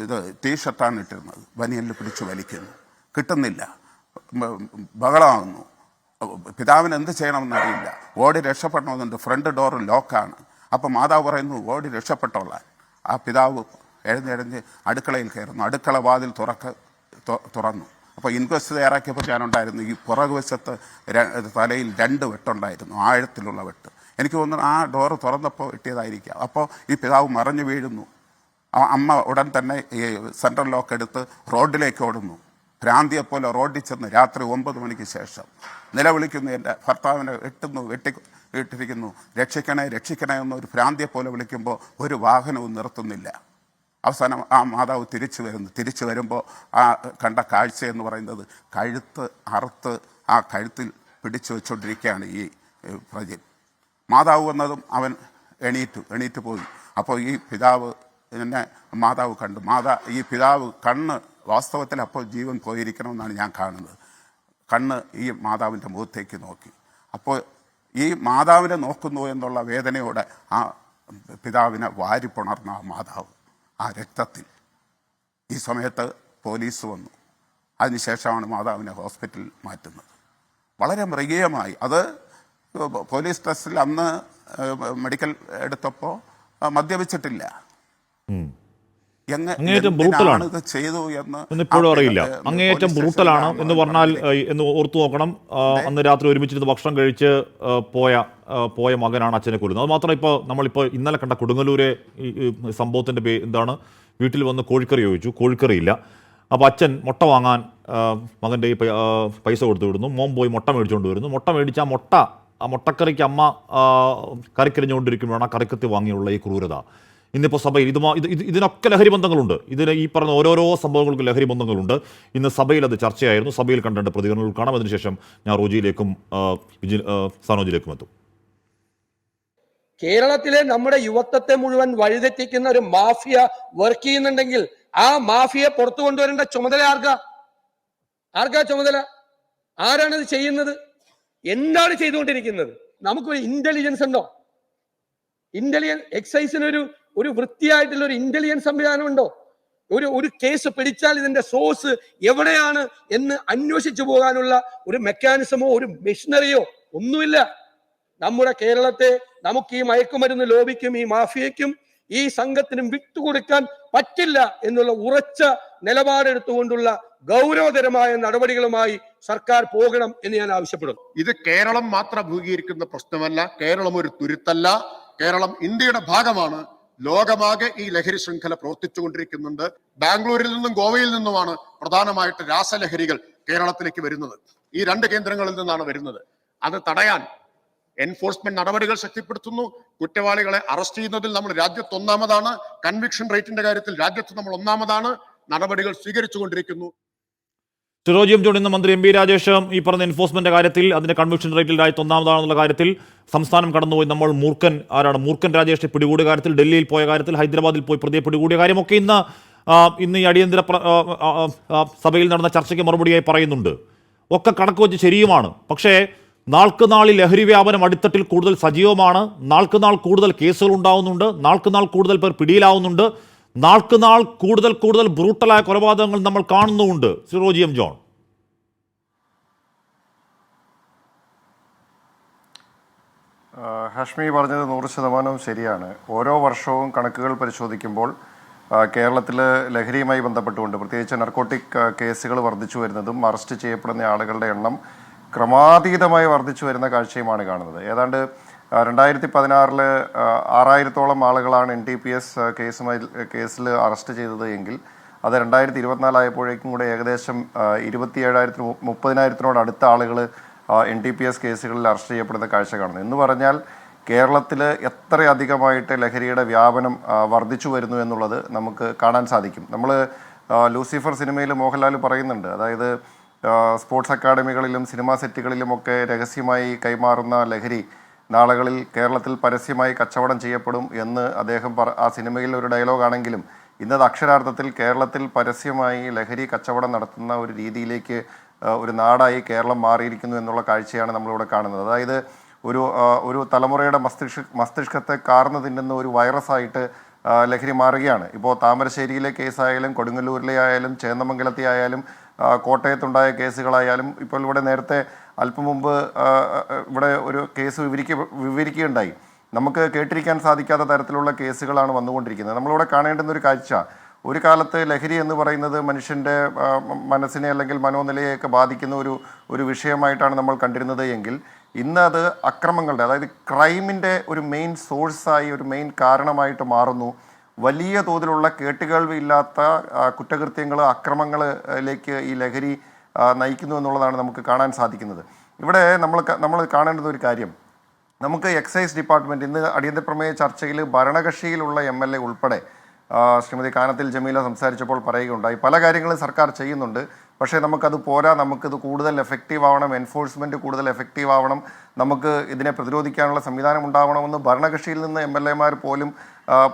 ഇത് ടീഷർട്ടാണ് ഇട്ടിരുന്നത്, ബനിയനിൽ പിടിച്ചു വലിക്കുന്നു, കിട്ടുന്നില്ല. ബഹളമാകുന്നു. പിതാവിന് എന്ത് ചെയ്യണമെന്നറിയില്ല. ഓടി രക്ഷപ്പെടണമെന്നുണ്ട്. Front door ലോക്കാണ്. അപ്പം മാതാവ് പറയുന്നു ഓടി രക്ഷപ്പെട്ടോളാൻ. ആ പിതാവ് എഴുന്നെഴുഞ്ഞ് അടുക്കളയിൽ കയറുന്നു. അടുക്കള വാതിൽ തുറന്നു. അപ്പോൾ ഇൻക്വസ്റ്റ് തയ്യാറാക്കിയപ്പോൾ ഞാനുണ്ടായിരുന്നു. ഈ പുറകുവശത്ത് തലയിൽ 2 വെട്ടുണ്ടായിരുന്നു, ആഴത്തിലുള്ള വെട്ട്. എനിക്ക് തോന്നുന്നു ആ ഡോറ് തുറന്നപ്പോൾ വെട്ടിയതായിരിക്കാം. അപ്പോൾ ഈ പിതാവ് മറിഞ്ഞു വീഴുന്നു. അമ്മ ഉടൻ തന്നെ ഈ സെൻട്രൽ ലോക്ക് എടുത്ത് റോഡിലേക്ക് ഓടുന്നു. ഭ്രാന്തിയെപ്പോലെ റോഡിൽ ചെന്ന് രാത്രി 9 മണിക്ക് ശേഷം നിലവിളിക്കുന്നു. എൻ്റെ ഭർത്താവിനെ ഇട്ടിരിക്കുന്നു, രക്ഷിക്കണേ രക്ഷിക്കണേ എന്നൊരു ഭ്രാന്തിയെപ്പോലെ വിളിക്കുമ്പോൾ ഒരു വാഹനവും നിർത്തുന്നില്ല. അവസാനം ആ മാതാവ് തിരിച്ചു വരുമ്പോൾ ആ കണ്ട കാഴ്ച എന്ന് പറയുന്നത് കഴുത്ത് അറുത്ത് ആ കഴുത്തിൽ പിടിച്ചു വെച്ചുകൊണ്ടിരിക്കുകയാണ് ഈ പ്രജിൻ. മാതാവ് വന്നതും അവൻ എണീറ്റ് പോയി. അപ്പോൾ ഈ പിതാവ് എന്നെ മാതാവ് കണ്ടു. ഈ പിതാവ് കണ്ണ് വാസ്തവത്തിൽ അപ്പോൾ ജീവൻ പോയിരിക്കണമെന്നാണ് ഞാൻ കാണുന്നത്. കണ്ണ് ഈ മാതാവിൻ്റെ മുഖത്തേക്ക് നോക്കി. അപ്പോൾ ഈ മാതാവിനെ നോക്കുന്നു എന്നുള്ള വേദനയോടെ ആ പിതാവിനെ വാരിപ്പുണർന്ന ആ മാതാവ് ആ രക്തത്തിൽ. ഈ സമയത്ത് പോലീസ് വന്നു. അതിനുശേഷമാണ് മാതാവിനെ ഹോസ്പിറ്റലിൽ മാറ്റുന്നത്. വളരെ മൃഗീയമായി. അത് പോലീസ് ടെസ്റ്റിൽ അന്ന് മെഡിക്കൽ എടുത്തപ്പോൾ മദ്യപിച്ചിട്ടില്ല. അങ്ങേയറ്റം ബ്രൂട്ടലാണ് ഇപ്പോഴും അറിയില്ല. അങ്ങേയറ്റം ബ്രൂട്ടലാണ് എന്ന് പറഞ്ഞാൽ എന്ന് ഓർത്തു നോക്കണം. അന്ന് രാത്രി ഒരുമിച്ചിരുന്ന് ഭക്ഷണം കഴിച്ച് പോയ മകനാണ് അച്ഛനെ കൊല്ലുന്നത്. അത് മാത്രം നമ്മളിപ്പോൾ ഇന്നലെ കണ്ട കൊടുങ്ങല്ലൂരെ ഈ സംഭവത്തിൻ്റെ എന്താണ്, വീട്ടിൽ വന്ന് കോഴിക്കറി ചോദിച്ചു, കോഴിക്കറിയില്ല. അപ്പോൾ അച്ഛൻ മുട്ട വാങ്ങാൻ മകൻ്റെ പൈസ കൊടുത്തു വിടുന്നു. മോൻ പോയി മുട്ട മേടിച്ചുകൊണ്ട് വരുന്നു. മുട്ട മേടിച്ച് ആ മുട്ടക്കറിക്ക് അമ്മ കറിക്കരിഞ്ഞുകൊണ്ടിരിക്കുമ്പോഴാണ് ആ കറിക്കത്തി വാങ്ങിയുള്ള ഈ ക്രൂരത. ഇന്നിപ്പോൾ സഭയിൽ ഇതിനൊക്കെ ലഹരി ബന്ധങ്ങളുണ്ട്. ഈ പറഞ്ഞ ഓരോരോ സംഭവങ്ങൾക്ക് ലഹരി ബന്ധങ്ങളുണ്ട്. ഇന്ന് സഭയിൽ അത് ചർച്ചയായിരുന്നു. സഭയിൽ കണ്ട പ്രതികരണങ്ങൾ കാണാം. അതിനുശേഷം ഞാൻ റോജിയിലേക്കും സനോജിലേക്കും എത്തും. കേരളത്തിലെ നമ്മുടെ യുവത്വത്തെ മുഴുവൻ വഴിതെറ്റിക്കുന്ന ഒരു മാഫിയ വർക്ക് ചെയ്യുന്നുണ്ടെങ്കിൽ ആ മാഫിയെ പുറത്തു കൊണ്ടുവരേണ്ട ചുമതല ആർക്കാ ചുമതല? ആരാണിത് ചെയ്യുന്നത്? എന്താണ് ചെയ്തുകൊണ്ടിരിക്കുന്നത്? നമുക്കൊരു ഇന്റലിജൻസ് ഉണ്ടോ? എക്സൈസിന് ഒരു വൃത്തിയായിട്ടുള്ള ഒരു ഇന്റലിജൻസ് സംവിധാനം ഉണ്ടോ? ഒരു കേസ് പിടിച്ചാൽ ഇതിന്റെ സോഴ്സ് എവിടെയാണ് എന്ന് അന്വേഷിച്ചു പോകാനുള്ള ഒരു മെക്കാനിസമോ ഒരു മെഷീനറിയോ ഒന്നുമില്ല. നമ്മുടെ കേരളത്തെ നമുക്ക് ഈ മയക്കുമരുന്ന് ലോബിക്കും ഈ മാഫിയയ്ക്കും ഈ സംഘത്തിനും വിട്ടുകൊടുക്കാൻ പറ്റില്ല എന്നുള്ള ഉറച്ച നിലപാടെടുത്തുകൊണ്ടുള്ള ഗൗരവതരമായ നടപടികളുമായി സർക്കാർ പോകണം എന്ന് ഞാൻ ആവശ്യപ്പെടുന്നു. ഇത് കേരളം മാത്രം അഭിമുഖീകരിക്കുന്ന പ്രശ്നമല്ല. കേരളം ഒരു തുരുത്തല്ല. കേരളം ഇന്ത്യയുടെ ഭാഗമാണ്. ലോകമാകെ ഈ ലഹരി ശൃംഖല പ്രവർത്തിച്ചുകൊണ്ടിരിക്കുന്നുണ്ട്. ബാംഗ്ലൂരിൽ നിന്നും ഗോവയിൽ നിന്നുമാണ് പ്രധാനമായിട്ട് രാസലഹരികൾ കേരളത്തിലേക്ക് വരുന്നത്. ഈ 2 കേന്ദ്രങ്ങളിൽ നിന്നാണ് വരുന്നത്. അത് തടയാൻ എൻഫോഴ്സ്മെന്റ് നടപടികൾ ശക്തിപ്പെടുത്തുന്നു. കുറ്റവാളികളെ അറസ്റ്റ് ചെയ്യുന്നതിൽ നമ്മൾ രാജ്യത്ത് ഒന്നാമതാണ്. കൺവിക്ഷൻ റേറ്റിന്റെ കാര്യത്തിൽ രാജ്യത്ത് നമ്മൾ ഒന്നാമതാണ്. നടപടികൾ സ്വീകരിച്ചുകൊണ്ടിരിക്കുന്നു. സിറോജിയം ജോൺ ഇന്ന് മന്ത്രി എം.ബി. രാജേഷ് ഈ പറഞ്ഞ എൻഫോഴ്സ്മെന്റ് കാര്യത്തിൽ അതിന്റെ കൺവിക്ഷൻ റേറ്റിൽ രാജ്യത്ത് ഒന്നാമതാണെന്നുള്ള കാര്യത്തിൽ സംസ്ഥാനം കടന്നുപോയി. നമ്മൾ മൂർഖൻ രാജേഷ് പിടികൂടിയ കാര്യത്തിൽ, ഡൽഹിയിൽ പോയ കാര്യത്തിൽ, ഹൈദരാബാദിൽ പോയി പ്രതിയെ പിടികൂടിയ കാര്യമൊക്കെ ഇന്ന് ഈ അടിയന്തര സഭയിൽ നടന്ന ചർച്ചയ്ക്ക് മറുപടിയായി പറയുന്നുണ്ട്. ഒക്കെ കണക്ക് വെച്ച് ശരിയുമാണ്. പക്ഷേ നാൾക്ക് നാൾ ലഹരി വ്യാപനം അടിത്തട്ടിൽ കൂടുതൽ സജീവമാണ്. നാൾക്ക് നാൾ കൂടുതൽ കേസുകൾ ഉണ്ടാവുന്നുണ്ട്. നാൾക്ക് നാൾ കൂടുതൽ പേർ പിടിയിലാവുന്നുണ്ട്. നാൾക്ക് നാൾ കൂടുതൽ ബ്രൂട്ടലായ കൊലപാതകങ്ങൾ നമ്മൾ കാണുന്നുമുണ്ട്. സിറോജിയം ജോൺ, ഹാഷ്മി പറഞ്ഞത് 100% ശരിയാണ്. ഓരോ വർഷവും കണക്കുകൾ പരിശോധിക്കുമ്പോൾ കേരളത്തിൽ ലഹരിയുമായി ബന്ധപ്പെട്ടുകൊണ്ട് പ്രത്യേകിച്ച് നർക്കോട്ടിക് കേസുകൾ വർദ്ധിച്ചു വരുന്നതും അറസ്റ്റ് ചെയ്യപ്പെടുന്ന ആളുകളുടെ എണ്ണം ക്രമാതീതമായി വർദ്ധിച്ചു വരുന്ന കാഴ്ചയുമാണ് കാണുന്നത്. ഏതാണ്ട് 2016 6000-ഓളം ആളുകളാണ് NTPS കേസിൽ അറസ്റ്റ് ചെയ്തത് എങ്കിൽ അത് 2024 ആയപ്പോഴേക്കും കൂടെ ഏകദേശം 27,000 30,000-നോട് അടുത്ത ആളുകൾ NTPS കേസുകളിൽ അറസ്റ്റ് ചെയ്യപ്പെടുന്ന കാഴ്ച കാണുന്നു. എന്ന് പറഞ്ഞാൽ കേരളത്തിൽ എത്രയധികമായിട്ട് ലഹരിയുടെ വ്യാപനം വർദ്ധിച്ചു വരുന്നു എന്നുള്ളത് നമുക്ക് കാണാൻ സാധിക്കും. നമ്മൾ ലൂസിഫർ സിനിമയിൽ മോഹൻലാൽ പറയുന്നുണ്ട്. അതായത് സ്പോർട്സ് അക്കാഡമികളിലും സിനിമാ സെറ്റുകളിലുമൊക്കെ രഹസ്യമായി കൈമാറുന്ന ലഹരി നാളുകളിൽ കേരളത്തിൽ പരസ്യമായി കച്ചവടം ചെയ്യപ്പെടും എന്ന് അദ്ദേഹം ആ സിനിമയിൽ ഒരു ഡയലോഗാണെങ്കിലും ഇന്നത് അക്ഷരാർത്ഥത്തിൽ കേരളത്തിൽ പരസ്യമായി ലഹരി കച്ചവടം നടത്തുന്ന ഒരു രീതിയിലേക്ക് ഒരു നാടായി കേരളം മാറിയിരിക്കുന്നു എന്നുള്ള കാഴ്ചയാണ് നമ്മളിവിടെ കാണുന്നത്. അതായത് ഒരു തലമുറയുടെ മസ്തിഷ്കത്തെ കാർന്നു തിന്നുന്ന ഒരു വൈറസായിട്ട് ലഹരി മാറുകയാണ്. ഇപ്പോൾ താമരശ്ശേരിയിലെ കേസായാലും കൊടുങ്ങല്ലൂരിലെ ആയാലും ചേന്നമംഗലത്തെ ആയാലും കോട്ടയത്തുണ്ടായ കേസുകളായാലും ഇപ്പോൾ ഇവിടെ നേരത്തെ അല്പം മുമ്പ് ഇവിടെ ഒരു കേസ് വിവരിക്കുകയുണ്ടായി. നമുക്ക് കേട്ടിരിക്കാൻ സാധിക്കാത്ത തരത്തിലുള്ള കേസുകളാണ് വന്നുകൊണ്ടിരിക്കുന്നത്. നമ്മളിവിടെ കാണേണ്ടുന്ന ഒരു കാഴ്ച, ഒരു കാലത്ത് ലഹരി എന്ന് പറയുന്നത് മനുഷ്യൻ്റെ മനസ്സിനെ അല്ലെങ്കിൽ മനോനിലയെയൊക്കെ ബാധിക്കുന്ന ഒരു വിഷയമായിട്ടാണ് നമ്മൾ കണ്ടിരുന്നത് എങ്കിൽ ഇന്ന് അത് അക്രമങ്ങളുടെ, അതായത് ക്രൈമിൻ്റെ ഒരു മെയിൻ സോഴ്സായി, ഒരു മെയിൻ കാരണമായിട്ട് മാറുന്നു. വലിയ തോതിലുള്ള കേട്ടുകേൾവിയില്ലാത്ത കുറ്റകൃത്യങ്ങൾ, അക്രമങ്ങളിലേക്ക് ഈ ലഹരി നയിക്കുന്നു എന്നുള്ളതാണ് നമുക്ക് കാണാൻ സാധിക്കുന്നത്. ഇവിടെ നമ്മൾ കാണേണ്ടുന്ന ഒരു കാര്യം, നമുക്ക് എക്സൈസ് ഡിപ്പാർട്ട്മെൻറ്റ് ഇന്ന് അടിയന്തര പ്രമേയ ചർച്ചയിൽ ഭരണകക്ഷിയിലുള്ള MLA ഉൾപ്പെടെ ശ്രീമതി കാനത്തിൽ ജമീല സംസാരിച്ചപ്പോൾ പറയുകയുണ്ടായി, പല കാര്യങ്ങളും സർക്കാർ ചെയ്യുന്നുണ്ട്, പക്ഷേ നമുക്കത് പോരാ, നമുക്കിത് കൂടുതൽ എഫക്റ്റീവ് ആവണം, എൻഫോഴ്സ്മെൻറ്റ് കൂടുതൽ എഫക്റ്റീവ് ആവണം, നമുക്ക് ഇതിനെ പ്രതിരോധിക്കാനുള്ള സംവിധാനം ഉണ്ടാവണമെന്ന് ഭരണകക്ഷിയിൽ നിന്ന് MLA പോലും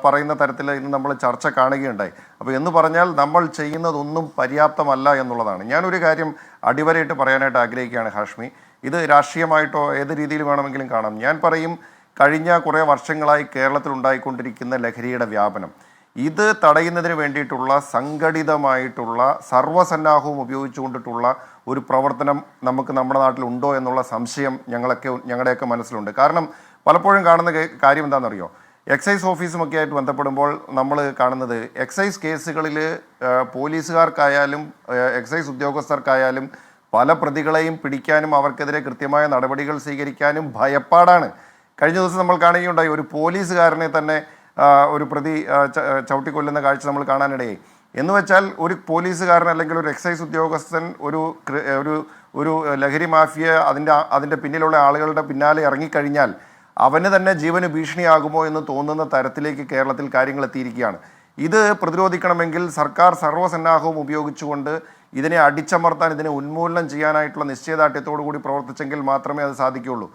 പറയുന്ന തരത്തിൽ ഇന്ന് നമ്മൾ ചർച്ച കാണുകയുണ്ടായി. അപ്പോൾ എന്ന് പറഞ്ഞാൽ നമ്മൾ ചെയ്യുന്നതൊന്നും പര്യാപ്തമല്ല എന്നുള്ളതാണ്. ഞാനൊരു കാര്യം അടിവരയിട്ട് പറയാനായിട്ട് ആഗ്രഹിക്കുകയാണ് ഹാഷ്മി. ഇത് രാഷ്ട്രീയമായിട്ടോ ഏത് രീതിയിൽ വേണമെങ്കിലും കാണാം. ഞാൻ പറയും, കഴിഞ്ഞ കുറേ വർഷങ്ങളായി കേരളത്തിൽ ഉണ്ടായിക്കൊണ്ടിരിക്കുന്ന ലഹരിയുടെ വ്യാപനം, ഇത് തടയുന്നതിന് വേണ്ടിയിട്ടുള്ള സംഘടിതമായിട്ടുള്ള സർവ്വസന്നാഹവും ഉപയോഗിച്ചുകൊണ്ടിട്ടുള്ള ഒരു പ്രവർത്തനം നമുക്ക് നമ്മുടെ നാട്ടിലുണ്ടോ എന്നുള്ള സംശയം ഞങ്ങളുടെയൊക്കെ മനസ്സിലുണ്ട്. കാരണം പലപ്പോഴും കാണുന്ന കാര്യം എന്താണെന്നറിയോ, എക്സൈസ് ഓഫീസുമൊക്കെ ആയിട്ട് ബന്ധപ്പെടുമ്പോൾ നമ്മൾ കാണുന്നത് എക്സൈസ് കേസുകളിൽ പോലീസുകാർക്കായാലും എക്സൈസ് ഉദ്യോഗസ്ഥർക്കായാലും പല പ്രതികളെയും പിടിക്കാനും അവർക്കെതിരെ കൃത്യമായ നടപടികൾ സ്വീകരിക്കാനും ഭയപ്പാടാണ്. കഴിഞ്ഞ ദിവസം നമ്മൾ കാണുകയുണ്ടായി, ഒരു പോലീസുകാരനെ തന്നെ ഒരു പ്രതി ചവിട്ടിക്കൊല്ലുന്ന കാഴ്ച നമ്മൾ കാണാനിടയായി. എന്ന് വെച്ചാൽ ഒരു പോലീസുകാരൻ അല്ലെങ്കിൽ ഒരു എക്സൈസ് ഉദ്യോഗസ്ഥൻ ഒരു ലഹരി മാഫിയ അതിൻ്റെ പിന്നിലുള്ള ആളുകളുടെ പിന്നാലെ ഇറങ്ങിക്കഴിഞ്ഞാൽ അവന് തന്നെ ജീവന് ഭീഷണിയാകുമോ എന്ന് തോന്നുന്ന തരത്തിലേക്ക് കേരളത്തിൽ കാര്യങ്ങൾ എത്തിയിരിക്കുകയാണ്. ഇത് പ്രതിരോധിക്കണമെങ്കിൽ സർക്കാർ സർവ്വസന്നാഹവും ഉപയോഗിച്ചുകൊണ്ട് ഇതിനെ അടിച്ചമർത്താൻ, ഇതിനെ ഉന്മൂലനം ചെയ്യാനായിട്ടുള്ള നിശ്ചയദാർഢ്യത്തോടു കൂടി പ്രവർത്തിച്ചെങ്കിൽ മാത്രമേ അത് സാധിക്കുകയുള്ളൂ.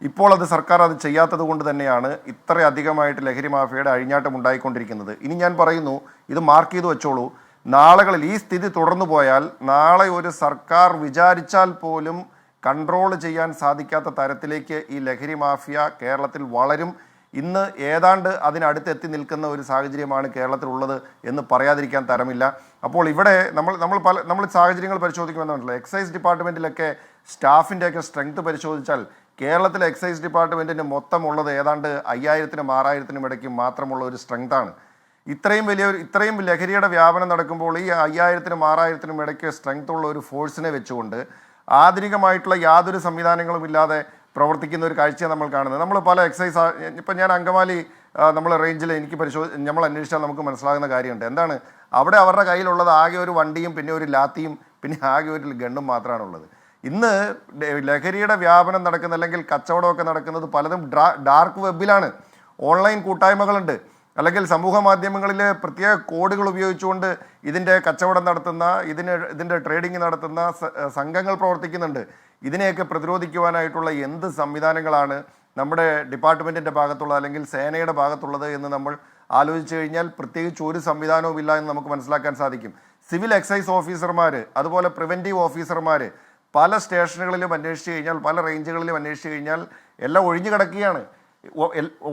ഇപ്പോൾ സർക്കാർ അത് ചെയ്യാത്തത് കൊണ്ട് തന്നെയാണ് ഇത്രയധികമായിട്ട് ലഹരി മാഫിയയുടെ അഴിഞ്ഞാട്ടം ഉണ്ടായിക്കൊണ്ടിരിക്കുന്നത്. ഇനി ഞാൻ പറയുന്നു, ഇത് മാർക്ക് ചെയ്ത് വെച്ചോളൂ, നാളുകളിൽ ഈ സ്ഥിതി തുടർന്നു പോയാൽ നാളെ ഒരു സർക്കാർ വിചാരിച്ചാൽ പോലും കൺട്രോൾ ചെയ്യാൻ സാധിക്കാത്ത തരത്തിലേക്ക് ഈ ലഹരി മാഫിയ കേരളത്തിൽ വളരും. ഇന്ന് ഏതാണ്ട് അതിനടുത്തെത്തി നിൽക്കുന്ന ഒരു സാഹചര്യമാണ് കേരളത്തിലുള്ളത് എന്ന് പറയാതിരിക്കാൻ തരമില്ല. അപ്പോൾ ഇവിടെ നമ്മൾ സാഹചര്യങ്ങൾ പരിശോധിക്കുമെന്നുണ്ടല്ലോ, എക്സൈസ് ഡിപ്പാർട്ട്മെൻറ്റിലൊക്കെ സ്റ്റാഫിൻ്റെയൊക്കെ സ്ട്രെങ്ത് പരിശോധിച്ചാൽ കേരളത്തിലെ എക്സൈസ് ഡിപ്പാർട്ട്മെൻറ്റിന് മൊത്തമുള്ളത് ഏതാണ്ട് 5000-നും 6000-നും ഇടയ്ക്ക് മാത്രമുള്ള ഒരു സ്ട്രെങ്താണ്. ഇത്രയും ലഹരിയുടെ വ്യാപനം നടക്കുമ്പോൾ ഈ 5000-നും 6000-നും ഇടയ്ക്ക് സ്ട്രെങ്ത് ഉള്ള ഒരു ഫോഴ്സിനെ വെച്ചുകൊണ്ട് ആധുനികമായിട്ടുള്ള യാതൊരു സംവിധാനങ്ങളും ഇല്ലാതെ പ്രവർത്തിക്കുന്ന ഒരു കാഴ്ചയാണ് നമ്മൾ കാണുന്നത്. നമ്മൾ പല എക്സൈസ്, ഇപ്പം ഞാൻ അങ്കമാലി നമ്മൾ റേഞ്ചിൽ നമ്മൾ അന്വേഷിച്ചാൽ നമുക്ക് മനസ്സിലാകുന്ന കാര്യമുണ്ട്. എന്താണ് അവിടെ അവരുടെ കയ്യിലുള്ളത്? ആകെ ഒരു വണ്ടിയും പിന്നെ ഒരു ലാത്തിയും പിന്നെ ആകെ ഒരു ഗണ്ണും മാത്രമാണുള്ളത്. ഇന്ന് ലഹരിയുടെ വ്യാപനം നടക്കുന്ന അല്ലെങ്കിൽ കച്ചവടമൊക്കെ നടക്കുന്നത് പലതും ഡാർക്ക് വെബിലാണ്. ഓൺലൈൻ കൂട്ടായ്മകളുണ്ട്, അല്ലെങ്കിൽ സമൂഹ മാധ്യമങ്ങളിൽ പ്രത്യേക കോഡുകൾ ഉപയോഗിച്ചുകൊണ്ട് ഇതിൻ്റെ കച്ചവടം നടത്തുന്ന, ഇതിൻ്റെ ട്രേഡിംഗ് നടത്തുന്ന സംഘങ്ങൾ പ്രവർത്തിക്കുന്നുണ്ട്. ഇതിനെയൊക്കെ പ്രതിരോധിക്കുവാനായിട്ടുള്ള എന്ത് സംവിധാനങ്ങളാണ് നമ്മുടെ ഡിപ്പാർട്ട്മെൻറ്റിൻ്റെ ഭാഗത്തുള്ളത് അല്ലെങ്കിൽ സേനയുടെ ഭാഗത്തുള്ളത് എന്ന് നമ്മൾ ആലോചിച്ച് കഴിഞ്ഞാൽ പ്രത്യേകിച്ച് ഒരു സംവിധാനവും ഇല്ല എന്ന് നമുക്ക് മനസ്സിലാക്കാൻ സാധിക്കും. സിവിൽ എക്സൈസ് ഓഫീസർമാർ, അതുപോലെ പ്രിവെൻറ്റീവ് ഓഫീസർമാർ പല സ്റ്റേഷനുകളിലും അന്വേഷിച്ച് കഴിഞ്ഞാൽ, പല റേഞ്ചുകളിലും അന്വേഷിച്ച് കഴിഞ്ഞാൽ എല്ലാം ഒഴിഞ്ഞു കിടക്കുകയാണ്.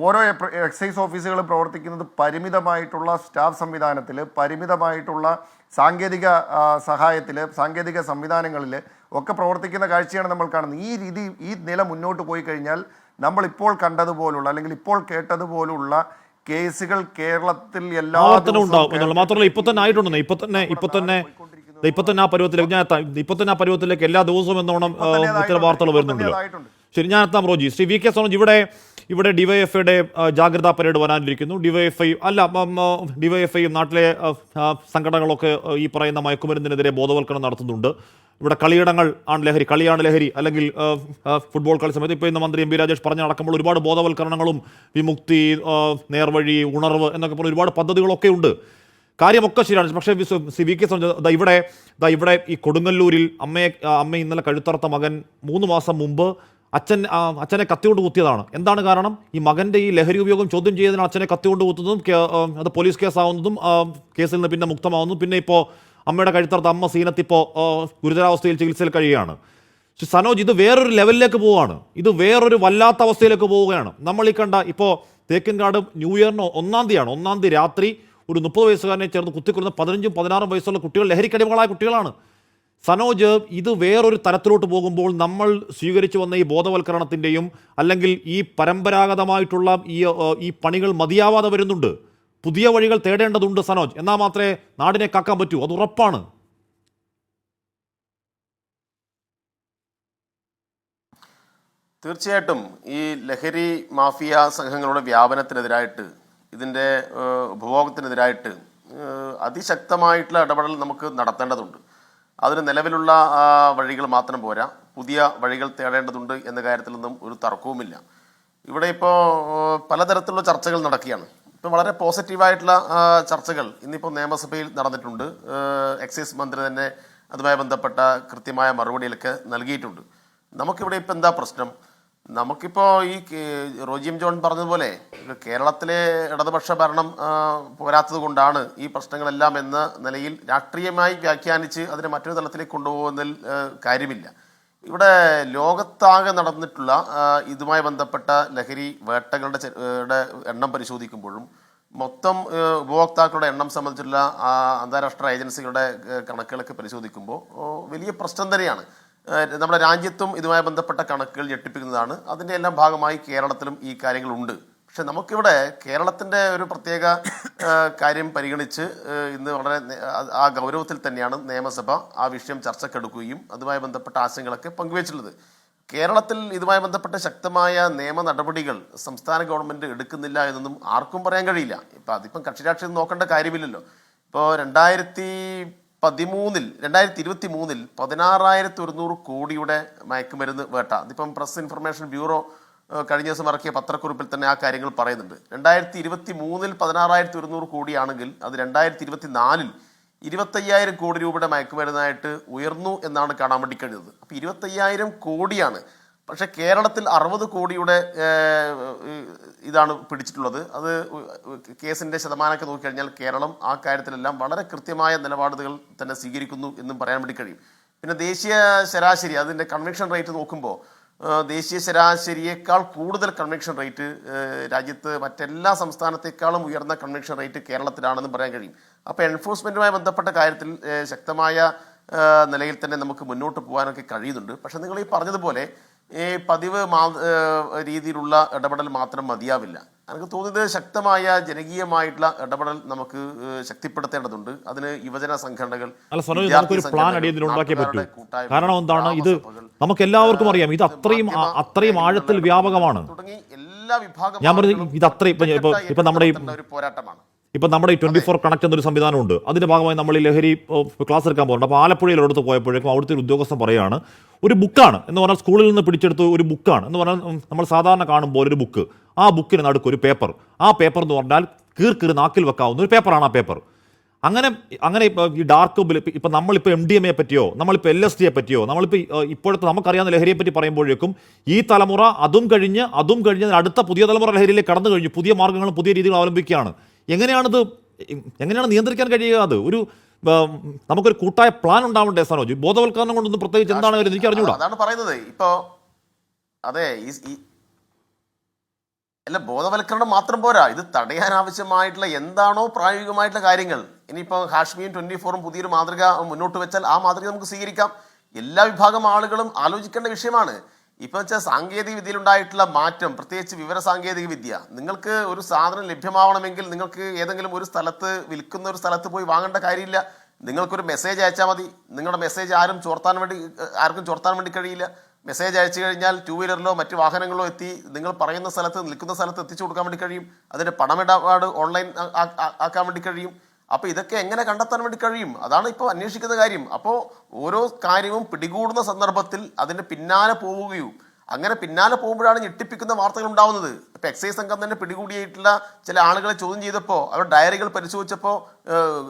ഓരോ എക്സൈസ് ഓഫീസുകളും പ്രവർത്തിക്കുന്നത് പരിമിതമായിട്ടുള്ള സ്റ്റാഫ് സംവിധാനത്തിൽ, പരിമിതമായിട്ടുള്ള സാങ്കേതിക സഹായത്തിൽ, സാങ്കേതിക സംവിധാനങ്ങളിൽ ഒക്കെ പ്രവർത്തിക്കുന്ന കാഴ്ചയാണ് നമ്മൾ കാണുന്നത്. ഈ നില മുന്നോട്ട് പോയി കഴിഞ്ഞാൽ നമ്മളിപ്പോൾ കണ്ടതുപോലുള്ള അല്ലെങ്കിൽ ഇപ്പോൾ കേട്ടതുപോലുള്ള കേസുകൾ കേരളത്തിൽ എല്ലാ മാത്രമല്ല ഇപ്പൊ തന്നെ ആയിട്ടുണ്ടെന്ന് ഇപ്പൊ തന്നെ ആ പരുവത്തിലേക്ക് എല്ലാ ദിവസവും എന്നോണം ഇത്തരം വാർത്തകൾ വരുന്നുണ്ടല്ലോ. ശരി, ഞാൻ എത്താം റോജി. ശ്രീ വി കെ സോണജ്, ഇവിടെ ഡിവൈഎഫ്ഐയുടെ ജാഗ്രതാ പരേഡ് വരാനിരിക്കുന്നു. ഡിവൈഎഫ്ഐയും നാട്ടിലെ സംഘടനകളൊക്കെ ഈ പറയുന്ന മയക്കുമരുന്നിനെതിരെ ബോധവൽക്കരണം നടത്തുന്നുണ്ട്. ഇവിടെ കളിയിടങ്ങൾ ആണ് ലഹരി, കളിയാണ് ലഹരി, അല്ലെങ്കിൽ ഫുട്ബോൾ കളി സമയത്ത് ഇപ്പോൾ ഇന്ന് മന്ത്രി എം പി രാജേഷ് പറഞ്ഞടക്കുമ്പോൾ ഒരുപാട് ബോധവൽക്കരണങ്ങളും വിമുക്തി, നേർവഴി, ഉണർവ് എന്നൊക്കെ പറഞ്ഞ ഒരുപാട് പദ്ധതികളൊക്കെ ഉണ്ട്. കാര്യമൊക്കെ ശരിയാണ്. പക്ഷേ വി കെ സഞ്ജയ് ഇവിടെ ഈ കൊടുങ്ങല്ലൂരിൽ അമ്മ ഇന്നലെ കഴുത്തറത്ത മകൻ 3 മാസം മുമ്പ് അച്ഛനെ കത്തികൊണ്ട് കുത്തിയതാണ്. എന്താണ് കാരണം? ഈ മകന്റെ ഈ ലഹരി ഉപയോഗം ചോദ്യം ചെയ്യുന്നതിന് അച്ഛനെ കത്തികൊണ്ട് കുത്തുന്നതും അത് പോലീസ് കേസാവുന്നതും കേസിൽ നിന്ന് പിന്നെ മുക്തമാവുന്നതും പിന്നെ ഇപ്പോൾ അമ്മയുടെ കഴുത്തറത്ത അമ്മ സീനത്ത് ഇപ്പോൾ ഗുരുതരാവസ്ഥയിൽ ചികിത്സയിൽ കഴിയുകയാണ്. സനോജ്, ഇത് വേറൊരു ലെവലിലേക്ക് പോവുകയാണ്. ഇത് വേറൊരു വല്ലാത്ത അവസ്ഥയിലേക്ക് പോവുകയാണ്. നമ്മൾ ഈ കണ്ട ഇപ്പോൾ തേക്കിൻകാട് ന്യൂ ഇയറിന് 1-ാം തീയതി രാത്രി ഒരു 30 വയസ്സുകാരനെ ചേർന്ന് കുത്തിക്കൊല്ലുന്ന 15-16 വയസ്സുള്ള കുട്ടികൾ ലഹരിക്കടിമകളായ കുട്ടികളാണ്. സനോജ്, ഇത് വേറൊരു തരത്തിലോട്ട് പോകുമ്പോൾ നമ്മൾ സ്വീകരിച്ചു വന്ന ഈ ബോധവൽക്കരണത്തിൻ്റെയും അല്ലെങ്കിൽ ഈ പരമ്പരാഗതമായിട്ടുള്ള ഈ പണികൾ മതിയാവാതെ വരുന്നുണ്ട്. പുതിയ വഴികൾ തേടേണ്ടതുണ്ട് സനോജ്. എന്നാൽ മാത്രമേ നാടിനെ കാക്കാൻ പറ്റൂ. അത് ഉറപ്പാണ്. തീർച്ചയായിട്ടും ഈ ലഹരി മാഫിയ സംഘങ്ങളുടെ വ്യാപനത്തിനെതിരായിട്ട്, ഇതിൻ്റെ ഉപഭോഗത്തിനെതിരായിട്ട് അതിശക്തമായിട്ടുള്ള ഇടപെടൽ നമുക്ക് നടത്തേണ്ടതുണ്ട്. അതിന് നിലവിലുള്ള വഴികൾ മാത്രം പോരാ, പുതിയ വഴികൾ തേടേണ്ടതുണ്ട് എന്ന കാര്യത്തിലൊന്നും ഒരു തർക്കവുമില്ല. ഇവിടെ ഇപ്പോൾ പലതരത്തിലുള്ള ചർച്ചകൾ നടക്കുകയാണ്. ഇപ്പോൾ വളരെ പോസിറ്റീവായിട്ടുള്ള ചർച്ചകൾ ഇന്നിപ്പോൾ നിയമസഭയിൽ നടന്നിട്ടുണ്ട്. എക്സൈസ് മന്ത്രി തന്നെ അതുമായി ബന്ധപ്പെട്ട കൃത്യമായ മറുപടികളൊക്കെ നൽകിയിട്ടുണ്ട്. നമുക്കിവിടെ ഇപ്പോൾ എന്താ പ്രശ്നം? നമുക്കിപ്പോൾ ഈ റോജി എം ജോൺ പറഞ്ഞതുപോലെ കേരളത്തിലെ ഇടതുപക്ഷ ഭരണം പോരാത്തത് കൊണ്ടാണ് ഈ പ്രശ്നങ്ങളെല്ലാം എന്ന നിലയിൽ രാഷ്ട്രീയമായി വ്യാഖ്യാനിച്ച് അതിനെ മറ്റൊരു തലത്തിലേക്ക് കൊണ്ടുപോകുന്നതിൽ കാര്യമില്ല. ഇവിടെ ലോകത്താകെ നടന്നിട്ടുള്ള ഇതുമായി ബന്ധപ്പെട്ട ലഹരി വേട്ടകളുടെ എണ്ണം പരിശോധിക്കുമ്പോഴും മൊത്തം ഉപഭോക്താക്കളുടെ എണ്ണം സംബന്ധിച്ചുള്ള അന്താരാഷ്ട്ര ഏജൻസികളുടെ കണക്കുകളൊക്കെ പരിശോധിക്കുമ്പോൾ വലിയ പ്രശ്നം തന്നെയാണ്. നമ്മുടെ രാജ്യത്തും ഇതുമായി ബന്ധപ്പെട്ട കണക്കുകൾ ഞെട്ടിപ്പിക്കുന്നതാണ്. അതിൻ്റെ എല്ലാം ഭാഗമായി കേരളത്തിലും ഈ കാര്യങ്ങളുണ്ട്. പക്ഷെ നമുക്കിവിടെ കേരളത്തിൻ്റെ ഒരു പ്രത്യേക കാര്യം പരിഗണിച്ച് ഇന്ന് വളരെ ആ ഗൗരവത്തിൽ തന്നെയാണ് നിയമസഭ ആ വിഷയം ചർച്ചക്കെടുക്കുകയും അതുമായി ബന്ധപ്പെട്ട ആശയങ്ങളൊക്കെ പങ്കുവച്ചിട്ടുള്ളത്. കേരളത്തിൽ ഇതുമായി ബന്ധപ്പെട്ട ശക്തമായ നിയമ നടപടികൾ സംസ്ഥാന ഗവൺമെൻറ് എടുക്കുന്നില്ല എന്നൊന്നും ആർക്കും പറയാൻ കഴിയില്ല. അതിപ്പം കക്ഷി രാഷ്ട്രീയം നോക്കേണ്ട കാര്യമില്ലല്ലോ. ഇപ്പോൾ 2023 16,100 കോടിയുടെ മയക്കുമരുന്ന് വേട്ട. അതിപ്പം പ്രസ് ഇൻഫർമേഷൻ ബ്യൂറോ കഴിഞ്ഞ ദിവസം ഇറക്കിയ പത്രക്കുറിപ്പിൽ തന്നെ ആ കാര്യങ്ങൾ പറയുന്നുണ്ട്. 2023 16,100 കോടിയാണെങ്കിൽ അത് 2024 25,000 കോടി രൂപയുടെ മയക്കുമരുന്നായിട്ട് ഉയർന്നു എന്നാണ് കാണാൻ വേണ്ടി കഴിയുന്നത്. അപ്പോൾ 25,000 കോടിയാണ്. പക്ഷേ കേരളത്തിൽ 60 കോടിയുടെ ഇതാണ് പിടിച്ചിട്ടുള്ളത്. അത് കേസിൻ്റെ ശതമാനമൊക്കെ നോക്കിക്കഴിഞ്ഞാൽ കേരളം ആ കാര്യത്തിലെല്ലാം വളരെ കൃത്യമായ നിലപാടുകൾ തന്നെ സ്വീകരിക്കുന്നു എന്നും പറയാൻ വേണ്ടി കഴിയും. പിന്നെ ദേശീയ ശരാശരി അതിൻ്റെ കൺവിക്ഷൻ റേറ്റ് നോക്കുമ്പോൾ ദേശീയ ശരാശരിയേക്കാൾ കൂടുതൽ കൺവിക്ഷൻ റേറ്റ് രാജ്യത്ത് മറ്റെല്ലാ സംസ്ഥാനത്തേക്കാളും ഉയർന്ന കൺവിക്ഷൻ റേറ്റ് കേരളത്തിലാണെന്നും പറയാൻ കഴിയും. അപ്പോൾ എൻഫോഴ്സ്മെൻറ്റുമായി ബന്ധപ്പെട്ട കാര്യത്തിൽ ശക്തമായ നിലയിൽ തന്നെ നമുക്ക് മുന്നോട്ട് പോകാനൊക്കെ കഴിയുന്നുണ്ട്. പക്ഷെ നിങ്ങൾ ഈ പറഞ്ഞതുപോലെ ഈ പതിവ് രീതിയിലുള്ള ഇടപെടൽ മാത്രം മതിയാവില്ല. എനിക്ക് തോന്നുന്നത് ശക്തമായ ജനകീയമായിട്ടുള്ള ഇടപെടൽ നമുക്ക് ശക്തിപ്പെടുത്തേണ്ടതുണ്ട്. അതിന് യുവജന സംഘടനകൾ, നമുക്കൊരു പ്ലാൻ ഉണ്ടാക്കിയേ പറ്റൂ. കാരണം എന്താണ്, ഇത് നമുക്ക് എല്ലാവർക്കും അറിയാം, ഇത് അത്രയും ആഴത്തിൽ വ്യാപകമാണ്. തുടങ്ങി എല്ലാ വിഭാഗം ഞാൻ പറഞ്ഞു ഇത് അത്രയും ഇപ്പൊ നമ്മുടെ ഒരു പോരാട്ടമാണ്. ഇപ്പം നമ്മുടെ ഈ 24 കണക്ട് എന്നൊരു സംവിധാനമുണ്ട്. അതിൻ്റെ ഭാഗമായി നമ്മൾ ഈ ലഹരി ക്ലാസ് എടുക്കാൻ പോകുന്നുണ്ട്. അപ്പോൾ ആലപ്പുഴയിൽ ഒരിടത്ത് പോയപ്പോഴേക്കും അവിടുത്തെ ഒരു ഉദ്യോഗസ്ഥൻ പറയുകയാണ്, ഒരു ബുക്കാണ് എന്ന് പറഞ്ഞാൽ സ്കൂളിൽ നിന്ന് പിടിച്ചെടുത്ത് ഒരു ബുക്കാണ് എന്ന് പറഞ്ഞാൽ നമ്മൾ സാധാരണ കാണുമ്പോൾ ഒരു ബുക്ക്, ആ ബുക്കിന് നടുക്ക് ഒരു പേപ്പർ, ആ പേപ്പർ എന്ന് പറഞ്ഞാൽ കീറി നാക്കിൽ വെക്കാവുന്ന ഒരു പേപ്പറാണ് ആ പേപ്പർ. അങ്ങനെ ഈ ഡാർക്ക് ഇപ്പം നമ്മളിപ്പോൾ MDMA പറ്റിയോ നമ്മളിപ്പോൾ LSD പറ്റിയോ നമ്മളിപ്പോൾ ഇപ്പോഴത്തെ നമുക്കറിയാവുന്ന ലഹരിയെ പറ്റി പറയുമ്പോഴേക്കും ഈ തലമുറ അതും കഴിഞ്ഞ് അടുത്ത പുതിയ തലമുറ ലഹരിയിലേക്ക് കടന്നു കഴിഞ്ഞു. പുതിയ മാർഗ്ഗങ്ങളും പുതിയ രീതികളും അവലംബിക്കുകയാണ്. എങ്ങനെയാണ് നിയന്ത്രിക്കാൻ കഴിയുക? അത് നമുക്കൊരു കൂട്ടായ പ്ലാൻ ഉണ്ടാവണ്ടേ സനോജ്? ബോധവൽക്കരണം കൊണ്ടൊന്നും പ്രത്യേകിച്ച് എന്താണ് എനിക്ക് അറിഞ്ഞൂടാ. അതാണ് പറയുന്നത്. ഇപ്പോൾ അതെ അല്ല, ബോധവൽക്കരണം മാത്രം പോരാ, ഇത് തടയാൻ ആവശ്യമായിട്ടുള്ള എന്താണോ പ്രായോഗികമായിട്ടുള്ള കാര്യങ്ങൾ. ഇനിയിപ്പോൾ ഹാഷ്മിയും 24 പുതിയൊരു മാതൃക മുന്നോട്ട് വെച്ചാൽ ആ മാതൃക നമുക്ക് സ്വീകരിക്കാം. എല്ലാ വിഭാഗം ആളുകളും ആലോചിക്കേണ്ട വിഷയമാണ്. ഇപ്പം വെച്ചാൽ സാങ്കേതിക വിദ്യയിലുണ്ടായിട്ടുള്ള മാറ്റം, പ്രത്യേകിച്ച് വിവര സാങ്കേതിക വിദ്യ. നിങ്ങൾക്ക് ഒരു സാധനം ലഭ്യമാവണമെങ്കിൽ നിങ്ങൾക്ക് ഏതെങ്കിലും ഒരു സ്ഥലത്ത് വിൽക്കുന്ന ഒരു സ്ഥലത്ത് പോയി വാങ്ങേണ്ട കാര്യമില്ല. നിങ്ങൾക്കൊരു മെസ്സേജ് അയച്ചാൽ മതി. നിങ്ങളുടെ മെസ്സേജ് ആർക്കും ചോർത്താൻ വേണ്ടി കഴിയില്ല. മെസ്സേജ് അയച്ചു കഴിഞ്ഞാൽ 2 വീലറിലോ മറ്റ് വാഹനങ്ങളിലോ എത്തി നിങ്ങൾ പറയുന്ന സ്ഥലത്ത് നിൽക്കുന്ന സ്ഥലത്ത് എത്തിച്ചു കൊടുക്കാൻ വേണ്ടി കഴിയും. അതിൻ്റെ പണമിടപാട് ഓൺലൈൻ ആക്കാൻ വേണ്ടി കഴിയും. അപ്പോൾ ഇതൊക്കെ എങ്ങനെ കണ്ടെത്താൻ വേണ്ടി കഴിയും? അതാണ് ഇപ്പോൾ അന്വേഷിക്കുന്ന കാര്യം. അപ്പോൾ ഓരോ കാര്യവും പിടികൂടുന്ന സന്ദർഭത്തിൽ അതിൻ്റെ പിന്നാലെ പോവുകയും അങ്ങനെ പിന്നാലെ പോകുമ്പോഴാണ് ഞെട്ടിപ്പിക്കുന്ന വാർത്തകൾ ഉണ്ടാവുന്നത്. ഇപ്പം എക്സൈസ് സംഘം തന്നെ പിടികൂടിയിട്ടുള്ള ചില ആളുകളെ ചോദ്യം ചെയ്തപ്പോൾ അവർ ഡയറികൾ പരിശോധിച്ചപ്പോൾ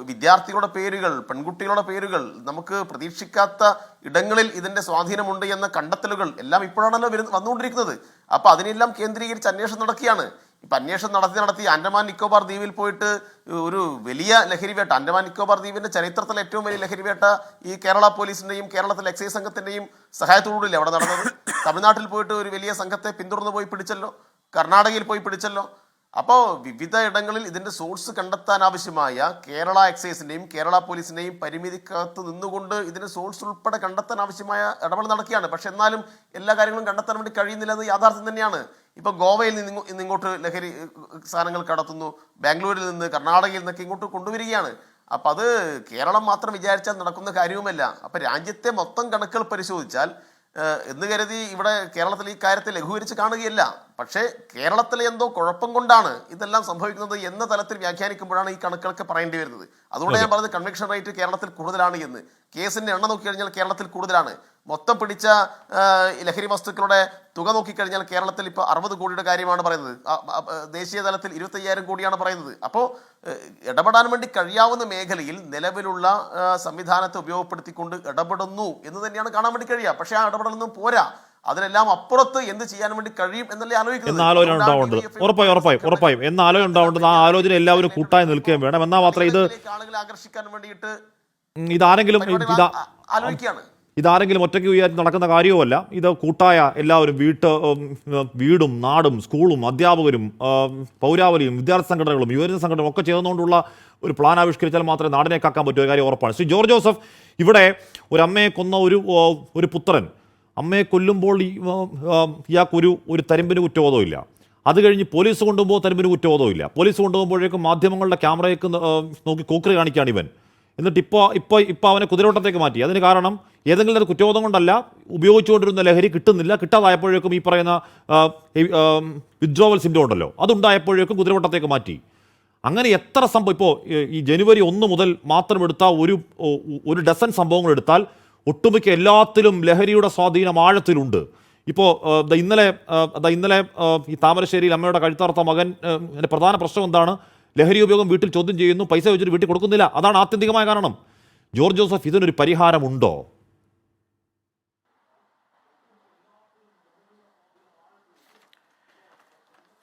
വിദ്യാർത്ഥികളുടെ പേരുകൾ, പെൺകുട്ടികളുടെ പേരുകൾ, നമുക്ക് പ്രതീക്ഷിക്കാത്ത ഇടങ്ങളിൽ ഇതിൻ്റെ സ്വാധീനമുണ്ട് എന്ന കണ്ടെത്തലുകൾ എല്ലാം ഇപ്പോഴാണല്ലോ വന്നുകൊണ്ടിരിക്കുന്നത്. അപ്പോൾ അതിനെല്ലാം കേന്ദ്രീകരിച്ച് അന്വേഷണം നടക്കുകയാണ്. ഇപ്പം അന്വേഷണം നടത്തി ആൻഡമാൻ നിക്കോബാർ ദ്വീപിൽ പോയിട്ട് ഒരു വലിയ ലഹരിവേട്ട, ആൻഡമാൻ നിക്കോബാർ ദ്വീപിൻ്റെ ചരിത്രത്തിലെ ഏറ്റവും വലിയ ലഹരിവേട്ട ഈ കേരള പോലീസിൻ്റെയും കേരളത്തിലെ എക്സൈസ് സംഘത്തിൻ്റെയും സഹായത്തോടുകൂടിയല്ലേ അവിടെ നടന്നത്. തമിഴ്നാട്ടിൽ പോയിട്ട് ഒരു വലിയ സംഘത്തെ പിന്തുടർന്ന് പോയി പിടിച്ചല്ലോ, കർണാടകയിൽ പോയി പിടിച്ചല്ലോ. അപ്പോൾ വിവിധ ഇടങ്ങളിൽ ഇതിൻ്റെ സോഴ്സ് കണ്ടെത്താൻ ആവശ്യമായ കേരള എക്സൈസിൻ്റെയും കേരള പോലീസിൻ്റെയും പരിമിതിക്കകത്ത് നിന്നുകൊണ്ട് ഇതിൻ്റെ സോഴ്സ് ഉൾപ്പെടെ കണ്ടെത്താൻ ആവശ്യമായ ഇടപെടൽ നടക്കുകയാണ്. പക്ഷെ എന്നാലും എല്ലാ കാര്യങ്ങളും കണ്ടെത്താൻ വേണ്ടി കഴിയുന്നില്ല എന്ന് യാഥാർത്ഥ്യം തന്നെയാണ്. ഇപ്പൊ ഗോവയിൽ നിന്ന് ഇങ്ങോട്ട് ലഹരി സാധനങ്ങൾ കടത്തുന്നു, ബാംഗ്ലൂരിൽ നിന്ന്, കർണാടകയിൽ നിന്നൊക്കെ ഇങ്ങോട്ട് കൊണ്ടുവരികയാണ്. അപ്പം അത് കേരളം മാത്രം വിചാരിച്ചാൽ നടക്കുന്ന കാര്യവുമല്ല. അപ്പം രാജ്യത്തെ മൊത്തം കണക്കുകൾ പരിശോധിച്ചാൽ എന്ന് കരുതി ഇവിടെ കേരളത്തിൽ ഈ കാര്യത്തെ ലഘൂകരിച്ച് കാണുകയല്ല. പക്ഷേ കേരളത്തിലെ എന്തോ കുഴപ്പം കൊണ്ടാണ് ഇതെല്ലാം സംഭവിക്കുന്നത് എന്ന തലത്തിൽ വ്യാഖ്യാനിക്കുമ്പോഴാണ് ഈ കണക്കുകളൊക്കെ പറയേണ്ടി വരുന്നത്. അതുകൊണ്ട് ഞാൻ പറഞ്ഞത് കൺവിക്ഷൻ റേറ്റ് കേരളത്തിൽ കൂടുതലാണ് എന്ന്. കേസിന്റെ എണ്ണം നോക്കിക്കഴിഞ്ഞാൽ കേരളത്തിൽ കൂടുതലാണ്. മൊത്തം പിടിച്ച ലഹരി വസ്തുക്കളുടെ തുക നോക്കിക്കഴിഞ്ഞാൽ കേരളത്തിൽ ഇപ്പോൾ 60 കോടിയുടെ കാര്യമാണ് പറയുന്നത്. ദേശീയ തലത്തിൽ 25,000 കോടിയാണ് പറയുന്നത്. അപ്പോൾ ഇടപെടാൻ വേണ്ടി കഴിയാവുന്ന മേഖലയിൽ നിലവിലുള്ള സംവിധാനത്തെ ഉപയോഗപ്പെടുത്തിക്കൊണ്ട് ഇടപെടുന്നു എന്ന് തന്നെയാണ് കാണാൻ വേണ്ടി കഴിയുക. പക്ഷേ ആ ഇടപെടലൊന്നും പോരാ. അതിനെല്ലാം അപ്പുറത്ത് എന്ത് ചെയ്യാൻ വേണ്ടി കഴിയും എന്നല്ലേ ആലോചിക്കുന്നത്. ഉറപ്പായും എന്ന ആലോചന ഉണ്ടാവേണ്ടത്. ആ ആലോചന എല്ലാവരും കൂട്ടായി നിൽക്കുകയും വേണം. എന്നാൽ മാത്രമേ ഇത് ആളുകളെ ആകർഷിക്കാൻ വേണ്ടിയിട്ട് ഇതാരെങ്കിലും ഒറ്റയ്ക്ക് വിചാരിച്ച് നടക്കുന്ന കാര്യവുമല്ല. ഇത് കൂട്ടായ എല്ലാവരും വീടും നാടും സ്കൂളും അധ്യാപകരും പൗരാവലിയും വിദ്യാർത്ഥി സംഘടനകളും യുവജന സംഘടനകളും ഒക്കെ ചേർന്നുകൊണ്ടുള്ള ഒരു പ്ലാൻ ആവിഷ്കരിച്ചാൽ മാത്രമേ നാടിനെ കാക്കാൻ പറ്റൂ. ഒരു കാര്യം ഉറപ്പാണ്. ശ്രീ ജോർജ് ജോസഫ്, ഇവിടെ ഒരു അമ്മയെ കൊന്ന ഒരു പുത്രൻ, അമ്മയെ കൊല്ലുമ്പോൾ ഇയാൾക്കൊരു തരിമ്പിന് കുറ്റബോധമില്ല. അത് കഴിഞ്ഞ് പോലീസ് കൊണ്ടുപോകുമ്പോൾ തരിമ്പിന് കുറ്റബോധമില്ല. പോലീസ് കൊണ്ടുപോകുമ്പോഴേക്കും മാധ്യമങ്ങളുടെ ക്യാമറയ്ക്ക് നോക്കി കോക്കറി കാണിക്കുകയാണ് ഇവൻ. എന്നിട്ട് ഇപ്പോൾ അവനെ കുതിരോട്ടത്തേക്ക് മാറ്റി. അതിന് കാരണം ഏതെങ്കിലും ഒരു കുറ്റബോധം കൊണ്ടല്ല, ഉപയോഗിച്ചുകൊണ്ടിരുന്ന ലഹരി കിട്ടാതായപ്പോഴേക്കും ഈ പറയുന്ന വിത്ഡ്രോവൽ സിംറ്റം ഉണ്ടല്ലോ, അതുണ്ടായപ്പോഴേക്കും കുതിരോട്ടത്തേക്ക് മാറ്റി. അങ്ങനെ എത്ര സംഭവം, ഇപ്പോൾ ഈ ജനുവരി 1 മുതൽ മാത്രം എടുത്താൽ ഒരു ഡസൻ സംഭവങ്ങൾ എടുത്താൽ ഒട്ടുമിക്ക എല്ലാത്തിലും ലഹരിയുടെ സ്വാധീനം ആഴത്തിലുണ്ട്. ഇപ്പോൾ ഇന്നലെ ഈ താമരശ്ശേരിയിൽ അമ്മയുടെ കഴുത്തറുത്ത മകൻ പ്രധാന പ്രശ്നം എന്താണ്? ലഹരി ഉപയോഗം വീട്ടിൽ ചോദ്യം ചെയ്യുന്നു, പൈസ വെച്ചിട്ട് വീട്ടിൽ കൊടുക്കുന്നില്ല. അതാണ് ആത്യന്തികമായ കാരണം. ജോർജ് ജോസഫ്, ഇതിനൊരു പരിഹാരമുണ്ടോ?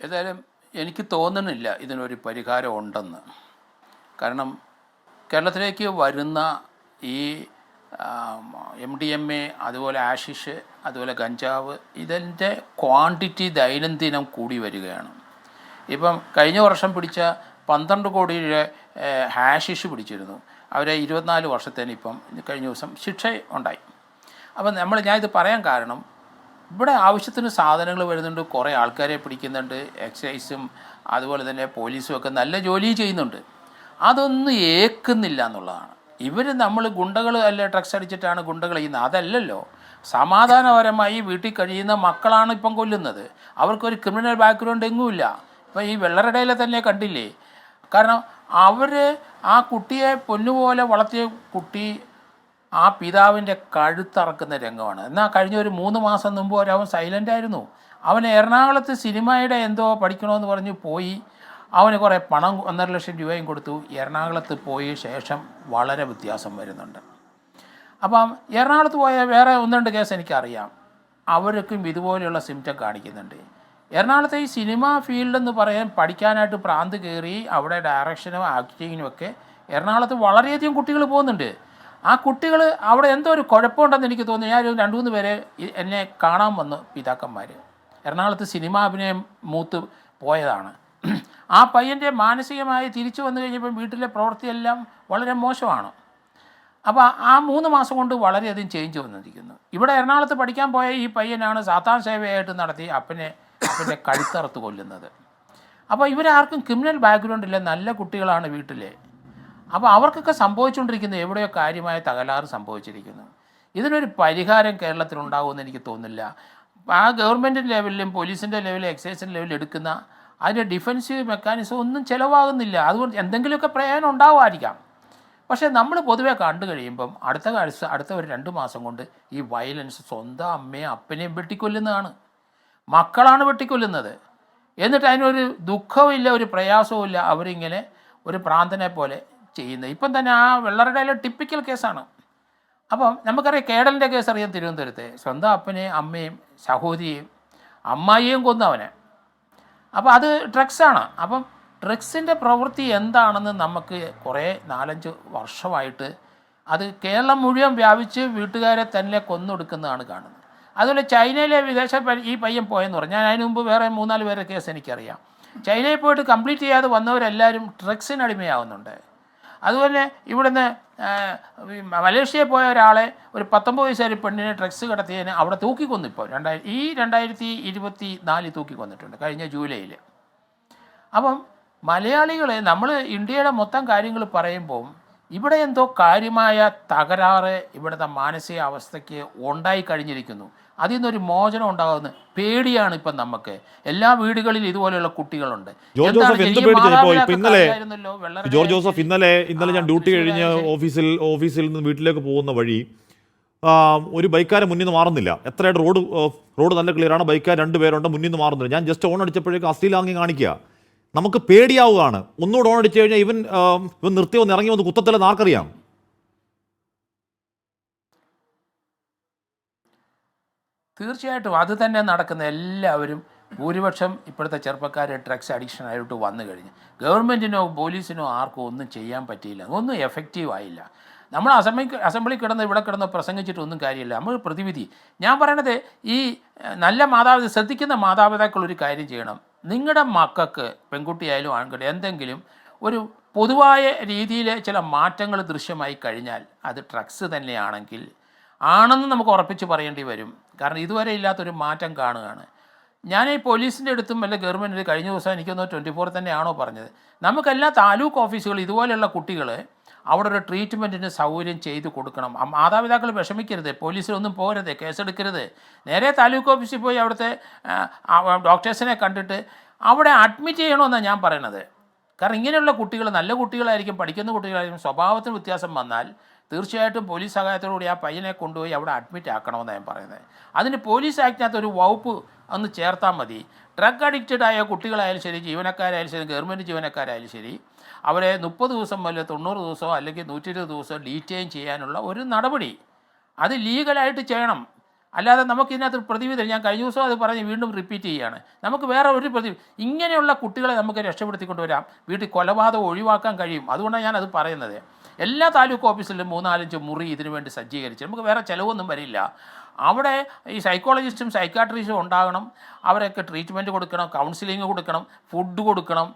ഏതായാലും എനിക്ക് തോന്നുന്നില്ല ഇതിനൊരു പരിഹാരം ഉണ്ടെന്ന്. കാരണം കേരളത്തിലേക്ക് വരുന്ന ഈ MDMA, അതുപോലെ ആഷിഷ്, അതുപോലെ കഞ്ചാവ്, ഇതിൻ്റെ ക്വാണ്ടിറ്റി ദൈനംദിനം കൂടി വരികയാണ്. ഇപ്പം കഴിഞ്ഞ വർഷം പിടിച്ച 12 കോടിയുടെ ഹാഷിഷ് പിടിച്ചിരുന്നു. അവരെ 24 വർഷത്തേന് ഇപ്പം കഴിഞ്ഞ ദിവസം ശിക്ഷ ഉണ്ടായി. അപ്പം ഞാനിത് പറയാൻ കാരണം, ഇവിടെ ആവശ്യത്തിന് സാധനങ്ങൾ വരുന്നുണ്ട്, കുറേ ആൾക്കാരെ പിടിക്കുന്നുണ്ട്, എക്സൈസും അതുപോലെ തന്നെ പോലീസും ഒക്കെ നല്ല ജോലി ചെയ്യുന്നുണ്ട്. അതൊന്നും ഏക്കുന്നില്ല എന്നുള്ളതാണ്. നമ്മൾ ഗുണ്ടകൾ അല്ല, ഡ്രഗ്സ് അടിച്ചിട്ടാണ് ഗുണ്ടകൾ ചെയ്യുന്നത്, അതല്ലല്ലോ. സമാധാനപരമായി വീട്ടിൽ കഴിയുന്ന മക്കളാണ് ഇപ്പം കൊല്ലുന്നത്. അവർക്കൊരു ക്രിമിനൽ ബാക്ക്ഗ്രൗണ്ട് എങ്ങുമില്ല. ഇപ്പം ഈ വെള്ളറടയിലെ തന്നെ കണ്ടില്ലേ? കാരണം ആ കുട്ടിയെ പൊന്നുപോലെ വളർത്തിയ കുട്ടി ആ പിതാവിൻ്റെ കഴുത്തറക്കുന്ന രംഗമാണ്. എന്നാൽ കഴിഞ്ഞ ഒരു 3 മാസം മുമ്പ് അവൻ സൈലൻ്റായിരുന്നു. അവൻ എറണാകുളത്ത് സിനിമയുടെ എന്തോ പഠിക്കണമെന്ന് പറഞ്ഞ് പോയി. അവന് കുറേ പണം 1.5 ലക്ഷം രൂപയും കൊടുത്തു. എറണാകുളത്ത് പോയ ശേഷം വളരെ വ്യത്യാസം വരുന്നുണ്ട്. അപ്പം എറണാകുളത്ത് പോയ വേറെ 1-2 കേസ് എനിക്കറിയാം. അവർക്കും ഇതുപോലെയുള്ള സിംറ്റം കാണിക്കുന്നുണ്ട്. എറണാകുളത്തെ ഈ സിനിമ ഫീൽഡെന്ന് പറയാൻ പഠിക്കാനായിട്ട് പ്രാന്ത് കയറി അവിടെ ഡയറക്ഷനും ആക്ടിങ്ങിനും ഒക്കെ എറണാകുളത്ത് വളരെയധികം കുട്ടികൾ പോകുന്നുണ്ട്. ആ കുട്ടികൾ അവിടെ എന്തോ ഒരു കുഴപ്പമുണ്ടെന്ന് എനിക്ക് തോന്നുന്നു. ഞാൻ 2-3 പേരെ എന്നെ കാണാൻ വന്നു, പിതാക്കന്മാർ. എറണാകുളത്ത് സിനിമ അഭിനയം മൂത്ത് പോയതാണ്. ആ പയ്യൻ്റെ മാനസികമായി തിരിച്ചു വന്നു കഴിഞ്ഞപ്പം വീട്ടിലെ പ്രവൃത്തിയെല്ലാം വളരെ മോശമാണ്. അപ്പോൾ ആ 3 മാസം കൊണ്ട് വളരെയധികം ചേഞ്ച് വന്നിരിക്കുന്നു. ഇവിടെ എറണാകുളത്ത് പഠിക്കാൻ പോയ ഈ പയ്യനാണ് സാത്താൻ സേവയായിട്ട് നടത്തി അപ്പൻ്റെ കഴുത്തറുത്ത് കൊല്ലുന്നത്. അപ്പോൾ ഇവരാർക്കും ക്രിമിനൽ ബാക്ക്ഗ്രൗണ്ട് ഇല്ല, നല്ല കുട്ടികളാണ് വീട്ടിലെ. അപ്പോൾ അവർക്കൊക്കെ സംഭവിച്ചുകൊണ്ടിരിക്കുന്നത് എവിടെയോ കാര്യമായ തകരാറ് സംഭവിച്ചിരിക്കുന്നു. ഇതിനൊരു പരിഹാരം കേരളത്തിലുണ്ടാകുമെന്ന് എനിക്ക് തോന്നുന്നില്ല. ആ ഗവൺമെൻറ് ലെവലിലും പോലീസിൻ്റെ ലെവലിലും എക്സൈസിൻ്റെ ലെവലിലും എടുക്കുന്ന അതിൻ്റെ ഡിഫൻസീവ് മെക്കാനിസം ഒന്നും ചിലവാകുന്നില്ല. അതുകൊണ്ട് എന്തെങ്കിലുമൊക്കെ പ്രയോജനം ഉണ്ടാവുമായിരിക്കാം. പക്ഷേ നമ്മൾ പൊതുവെ കണ്ടു കഴിയുമ്പം അടുത്ത ഒരു 2 മാസം കൊണ്ട് ഈ വയലൻസ് സ്വന്തം അമ്മയും അപ്പനെയും വെട്ടിക്കൊല്ലുന്നതാണ്. മക്കളാണ് വെട്ടിക്കൊല്ലുന്നത്. എന്നിട്ട് അതിനൊരു ദുഃഖവുമില്ല, ഒരു പ്രയാസവും ഇല്ല. അവരിങ്ങനെ ഒരു ഭ്രാന്തനെ പോലെ ചെയ്യുന്നത്. ഇപ്പം തന്നെ ആ വെള്ളറടയിലെ ടിപ്പിക്കൽ കേസാണ്. അപ്പം നമുക്കറിയാം കേടലിൻ്റെ കേസ് അറിയാം. തിരുവനന്തപുരത്ത് സ്വന്തം അപ്പനെയും അമ്മയും സഹോദരിയെയും അമ്മായിയെയും കൊന്നവനെ. അപ്പോൾ അത് ഡ്രഗ്സാണ്. അപ്പം ഡ്രഗ്സിൻ്റെ പ്രവൃത്തി എന്താണെന്ന് നമുക്ക് കുറേ 4-5 വർഷമായിട്ട് അത് കേരളം മുഴുവൻ വ്യാപിച്ച് വീട്ടുകാരെ തന്നെ കൊന്നൊടുക്കുന്നതാണ് കാണുന്നത്. അതുപോലെ ചൈനയിലെ ഈ പയ്യൻ പോയെന്ന് പറഞ്ഞു. ഞാൻ അതിന് മുമ്പ് വേറെ 3-4 പേരുടെ കേസ് എനിക്കറിയാം. ചൈനയിൽ പോയിട്ട് കംപ്ലീറ്റ് ചെയ്യാതെ വന്നവരെല്ലാവരും ഡ്രഗ്സിന് അടിമയാവുന്നുണ്ട്. അതുപോലെ ഇവിടുന്ന് മലേഷ്യയിൽ പോയ ഒരാളെ, ഒരു 19 വയസ്സുകാരി പെണ്ണിനെ ഡ്രഗ്സ് കടത്തിയതിന് അവിടെ തൂക്കിക്കൊന്നു. ഇപ്പോൾ 2024 തൂക്കിക്കൊന്നിട്ടുണ്ട്, കഴിഞ്ഞ ജൂലൈയിൽ. അപ്പം മലയാളികളെ നമ്മൾ ഇന്ത്യയുടെ മൊത്തം കാര്യങ്ങൾ പറയുമ്പോൾ ഇവിടെ എന്തോ കാര്യമായ തകരാറ് ഇവിടുത്തെ മാനസികാവസ്ഥയ്ക്ക് ഉണ്ടായി കഴിഞ്ഞിരിക്കുന്നു. അതിൽ നിന്നൊരു മോചനം ഉണ്ടാകുന്ന പേടിയാണ് ഇപ്പം നമുക്ക്. എല്ലാ വീടുകളിലും ഇതുപോലെയുള്ള കുട്ടികളുണ്ട്. ജോർജ് ജോസഫ്, ഇന്നലെ ഞാൻ ഡ്യൂട്ടി കഴിഞ്ഞ് ഓഫീസിൽ നിന്ന് വീട്ടിലേക്ക് പോകുന്ന വഴി ഒരു ബൈക്കാരെ മുന്നിൽ നിന്ന് മാറുന്നില്ല. എത്രയായിട്ട് റോഡ് നല്ല ക്ലിയറാണ്, ബൈക്കാർ 2 പേരുണ്ട്, മുന്നിൽ നിന്ന് മാറുന്നില്ല. ഞാൻ ജസ്റ്റ് ഓൺ അടിച്ചപ്പോഴേക്കും അശ്ലീലാംഗി കാണിക്കുക. നമുക്ക് പേടിയാവുകയാണ്. ഒന്നുകൂടെ ഓൺ അടിച്ചു കഴിഞ്ഞാൽ ഇവൻ നിർത്തി വന്ന് ഇറങ്ങി വന്ന് കുത്തത്തില്ലെന്ന് ആർക്കറിയാം? തീർച്ചയായിട്ടും അത് തന്നെ നടക്കുന്ന. എല്ലാവരും ഭൂരിപക്ഷം ഇപ്പോഴത്തെ ചെറുപ്പക്കാർ ഡ്രഗ്സ് അഡിക്ഷൻ ആയിട്ട് വന്നു കഴിഞ്ഞ് ഗവൺമെൻറ്റിനോ പോലീസിനോ ആർക്കും ഒന്നും ചെയ്യാൻ പറ്റിയില്ല, ഒന്നും എഫക്റ്റീവ് ആയില്ല. നമ്മൾ അസംബ്ലി ഇവിടെ കിടന്ന് പ്രസംഗിച്ചിട്ടൊന്നും കാര്യമില്ല. നമ്മൾ പ്രതിവിധി. ഞാൻ പറയണത് ഈ നല്ല ശ്രദ്ധിക്കുന്ന മാതാപിതാക്കൾ ഒരു കാര്യം ചെയ്യണം. നിങ്ങളുടെ മക്കൾക്ക്, പെൺകുട്ടിയായാലും ആൺകുട്ടി, എന്തെങ്കിലും ഒരു പൊതുവായ രീതിയിൽ ചില മാറ്റങ്ങൾ ദൃശ്യമായി കഴിഞ്ഞാൽ അത് ഡ്രഗ്സ് തന്നെയാണെങ്കിൽ ആണെന്ന് നമുക്ക് ഉറപ്പിച്ച് പറയേണ്ടി വരും. കാരണം ഇതുവരെ ഇല്ലാത്തൊരു മാറ്റം കാണുകയാണ്. ഞാൻ ഈ പോലീസിൻ്റെ അടുത്തും അല്ല ഗവൺമെൻറ്റിൽ കഴിഞ്ഞ ദിവസം എനിക്കൊന്ന് 24 തന്നെയാണോ പറഞ്ഞത്, നമുക്കെല്ലാ താലൂക്ക് ഓഫീസുകൾ ഇതുപോലെയുള്ള കുട്ടികൾ അവിടെ ഒരു ട്രീറ്റ്മെൻറ്റിന് സൗകര്യം ചെയ്ത് കൊടുക്കണം. മാതാപിതാക്കൾ വിഷമിക്കരുത്, പോലീസിലൊന്നും പോകരുത്, കേസെടുക്കരുത്. നേരെ താലൂക്ക് ഓഫീസിൽ പോയി അവിടുത്തെ ഡോക്ടേഴ്സിനെ കണ്ടിട്ട് അവിടെ അഡ്മിറ്റ് ചെയ്യണമെന്നാണ് ഞാൻ പറയണത്. കാരണം ഇങ്ങനെയുള്ള കുട്ടികൾ നല്ല കുട്ടികളായിരിക്കും, പഠിക്കുന്ന കുട്ടികളായിരിക്കും. സ്വഭാവത്തിന് വ്യത്യാസം വന്നാൽ തീർച്ചയായിട്ടും പോലീസ് സഹായത്തോടുകൂടി ആ പയ്യനെ കൊണ്ടുപോയി അവിടെ അഡ്മിറ്റ് ആക്കണമെന്നാണ് ഞാൻ പറയുന്നത്. അതിന് പോലീസ് ആക്ടിനകത്ത് ഒരു വകുപ്പ് ഒന്ന് ചേർത്താൽ മതി. ഡ്രഗ് അഡിക്റ്റഡ് ആയ കുട്ടികളായാലും ശരി, ജീവനക്കാരായാലും ശരി, ഗവൺമെൻറ് ജീവനക്കാരായാലും ശരി, അവരെ 30 ദിവസം മുതൽ 90 ദിവസമോ അല്ലെങ്കിൽ 120 ദിവസമോ ഡീറ്റെയിൻ ചെയ്യാനുള്ള ഒരു നടപടി അത് ലീഗലായിട്ട് ചെയ്യണം. അല്ലാതെ നമുക്കിതിനകത്ത് പ്രതിവിധി, ഞാൻ കഴിഞ്ഞ ദിവസം അത് പറഞ്ഞ് വീണ്ടും റിപ്പീറ്റ് ചെയ്യുകയാണ്, നമുക്ക് വേറെ ഒരു ഇങ്ങനെയുള്ള കുട്ടികളെ നമുക്ക് രക്ഷപ്പെടുത്തിക്കൊണ്ട് വരാം. വീട്ടിൽ കൊലപാതകം ഒഴിവാക്കാൻ കഴിയും. അതുകൊണ്ടാണ് ഞാനത് പറയുന്നത്. എല്ലാ താലൂക്ക് ഓഫീസിലും 3-4 മുറി ഇതിനു വേണ്ടി സജ്ജീകരിച്ച് നമുക്ക് വേറെ ചിലവൊന്നും വരില്ല. അവിടെ ഈ സൈക്കോളജിസ്റ്റും സൈക്കാട്രിസ്റ്റും ഉണ്ടാകണം. അവരൊക്കെ ട്രീറ്റ്മെൻറ്റ് കൊടുക്കണം, കൗൺസിലിംഗ് കൊടുക്കണം, ഫുഡ് കൊടുക്കണം.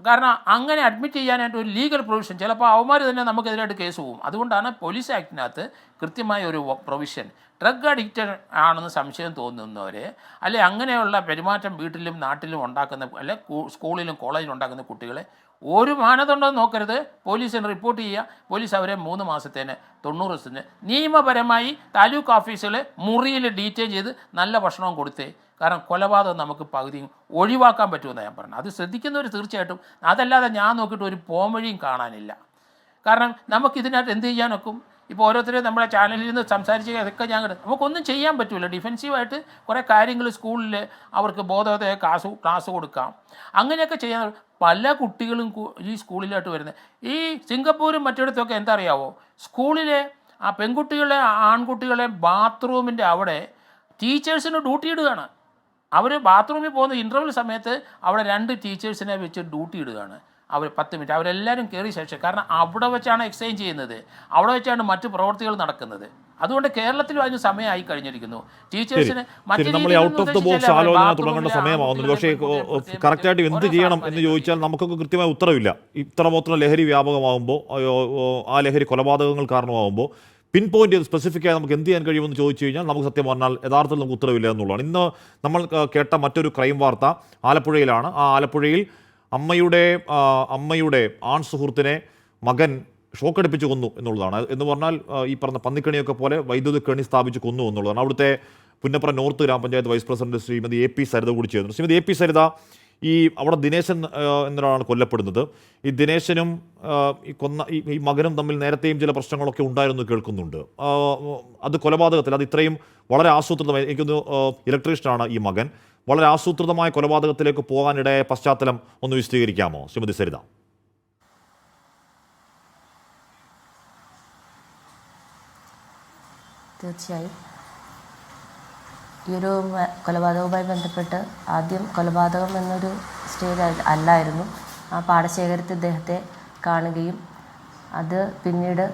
കാരണം അങ്ങനെ അഡ്മിറ്റ് ചെയ്യാനായിട്ട് ഒരു ലീഗൽ പ്രൊവിഷൻ, ചിലപ്പോൾ അവന്മാർ തന്നെ നമുക്കെതിരായിട്ട് കേസ് പോകും. അതുകൊണ്ടാണ് പോലീസ് ആക്ടിനകത്ത് കൃത്യമായ ഒരു പ്രൊവിഷൻ. ഡ്രഗ് അഡിക്റ്റഡ് ആണെന്ന് സംശയം തോന്നുന്നവരെ, അല്ലെ അങ്ങനെയുള്ള പെരുമാറ്റം വീട്ടിലും നാട്ടിലും ഉണ്ടാക്കുന്ന, അല്ലെ സ്കൂളിലും കോളേജിലും ഉണ്ടാക്കുന്ന കുട്ടികളെ ഒരു മാനദണ്ഡം നോക്കരുത്, പോലീസിന് റിപ്പോർട്ട് ചെയ്യുക. പോലീസ് അവരെ 3 മാസത്തേന് 90 ദിവസത്തിന് നിയമപരമായി താലൂക്ക് ഓഫീസുകൾ മുറിയിൽ ഡീറ്റെയിൻ ചെയ്ത് നല്ല ഭക്ഷണവും കൊടുത്തേ. കാരണം കൊലപാതകം നമുക്ക് പകുതിയും ഒഴിവാക്കാൻ പറ്റുമെന്നാണ് ഞാൻ പറഞ്ഞത്. അത് ശ്രദ്ധിക്കുന്നവർ തീർച്ചയായിട്ടും. അതല്ലാതെ ഞാൻ നോക്കിയിട്ട് ഒരു പോംവഴിയും കാണാനില്ല. കാരണം നമുക്കിതിനകത്ത് എന്ത് ചെയ്യാനൊക്കും? ഇപ്പോൾ ഓരോരുത്തരും നമ്മുടെ ചാനലിൽ നിന്ന് സംസാരിച്ച് അതൊക്കെ നമുക്കൊന്നും ചെയ്യാൻ പറ്റില്ല. ഡിഫെൻസീവായിട്ട് കുറേ കാര്യങ്ങൾ സ്കൂളിൽ അവർക്ക് ബോധവത ക്ലാസ് കൊടുക്കാം. അങ്ങനെയൊക്കെ ചെയ്യാൻ പല കുട്ടികളും ഈ സ്കൂളിലായിട്ട് വരുന്നത്. ഈ സിംഗപ്പൂരും മറ്റിടത്തൊക്കെ എന്താ അറിയാവോ, സ്കൂളിലെ ആ പെൺകുട്ടികളെ ആൺകുട്ടികളെ ബാത്റൂമിൻ്റെ അവിടെ ടീച്ചേഴ്സിന് ഡ്യൂട്ടി ഇടുകയാണ്. അവർ ബാത്റൂമിൽ പോകുന്ന ഇൻ്റർവെൽ സമയത്ത് അവിടെ 2 ടീച്ചേഴ്സിനെ വെച്ച് ഡ്യൂട്ടി ഇടുകയാണ്. അവർ 10 മിനിറ്റ് അവരെല്ലാവരും കയറിയ ശേഷം. കാരണം അവിടെ വെച്ചാണ് എക്സൈസ് ചെയ്യുന്നത്, അവിടെ വെച്ചാണ് മറ്റ് പ്രവൃത്തികൾ നടക്കുന്നത്. അതുകൊണ്ട് കേരളത്തിലും അതിന് സമയമായി കഴിഞ്ഞിരിക്കുന്നു. ടീച്ചേഴ്സിന് നമ്മൾ ഔട്ട് ഓഫ് ദ ബോക്സ് ആലോചന തുടങ്ങേണ്ട സമയമാകുന്നു. പക്ഷേ കറക്റ്റായിട്ട് എന്ത് ചെയ്യണം എന്ന് ചോദിച്ചാൽ നമുക്കൊക്കെ കൃത്യമായ ഉത്തരവില്ല. ഇത്രമാത്രം ലഹരി വ്യാപകമാകുമ്പോൾ, ആ ലഹരി കൊലപാതകങ്ങൾ കാരണമാകുമ്പോൾ പിൻ പോയിന്റ് ചെയ്ത് സ്പെസിഫിക് ആയി നമുക്ക് എന്ത് ചെയ്യാൻ കഴിയുമെന്ന് ചോദിച്ചു കഴിഞ്ഞാൽ നമുക്ക് സത്യം പറഞ്ഞാൽ യഥാർത്ഥത്തിൽ നമുക്ക് ഉത്തരവില്ല എന്നുള്ളതാണ്. ഇന്ന് നമ്മൾ കേട്ട മറ്റൊരു ക്രൈം വാർത്ത ആലപ്പുഴയിലാണ്. ആ ആലപ്പുഴയിൽ അമ്മയുടെ ആൺ സുഹൃത്തിനെ മകൻ ഷോക്കടിപ്പിച്ച് കൊന്നു എന്നുള്ളതാണ്. എന്ന് പറഞ്ഞാൽ ഈ പറഞ്ഞ പന്നിക്കണിയൊക്കെ പോലെ വൈദ്യുതി കെണി സ്ഥാപിച്ച് കൊന്നു എന്നുള്ളതാണ്. അവിടുത്തെ പുന്നപ്ര നോർത്ത് ഗ്രാമപഞ്ചായത്ത് vice president Shrimati AP Saritha കൂടി ചേർന്നു. ശ്രീമതി AP സരിത, ഈ അവിടെ ദിനേശൻ എന്നൊരാളാണ് കൊല്ലപ്പെടുന്നത്. ഈ ദിനേശനും ഈ മകനും തമ്മിൽ നേരത്തെയും ചില പ്രശ്നങ്ങളൊക്കെ ഉണ്ടായിരുന്നു കേൾക്കുന്നുണ്ട്. അത് കൊലപാതകത്തിൽ അത് ഇത്രയും വളരെ ആസൂത്രിതമായി, എനിക്കൊന്ന് ഇലക്ട്രീഷ്യനാണ് ഈ മകൻ, വളരെ ആസൂത്രിതമായ കൊലപാതകത്തിലേക്ക് പോകാനിടയായ പശ്ചാത്തലം ഒന്ന് വിശദീകരിക്കാമോ ശ്രീമതി സരിത? തീർച്ചയായും ഈ ഒരു കൊലപാതകവുമായി ബന്ധപ്പെട്ട് ആദ്യം കൊലപാതകം എന്നൊരു സ്റ്റേജ് അല്ലായിരുന്നു. ആ പാടശേഖരത്തിൽ ഇദ്ദേഹത്തെ കാണുകയും അത് പിന്നീട്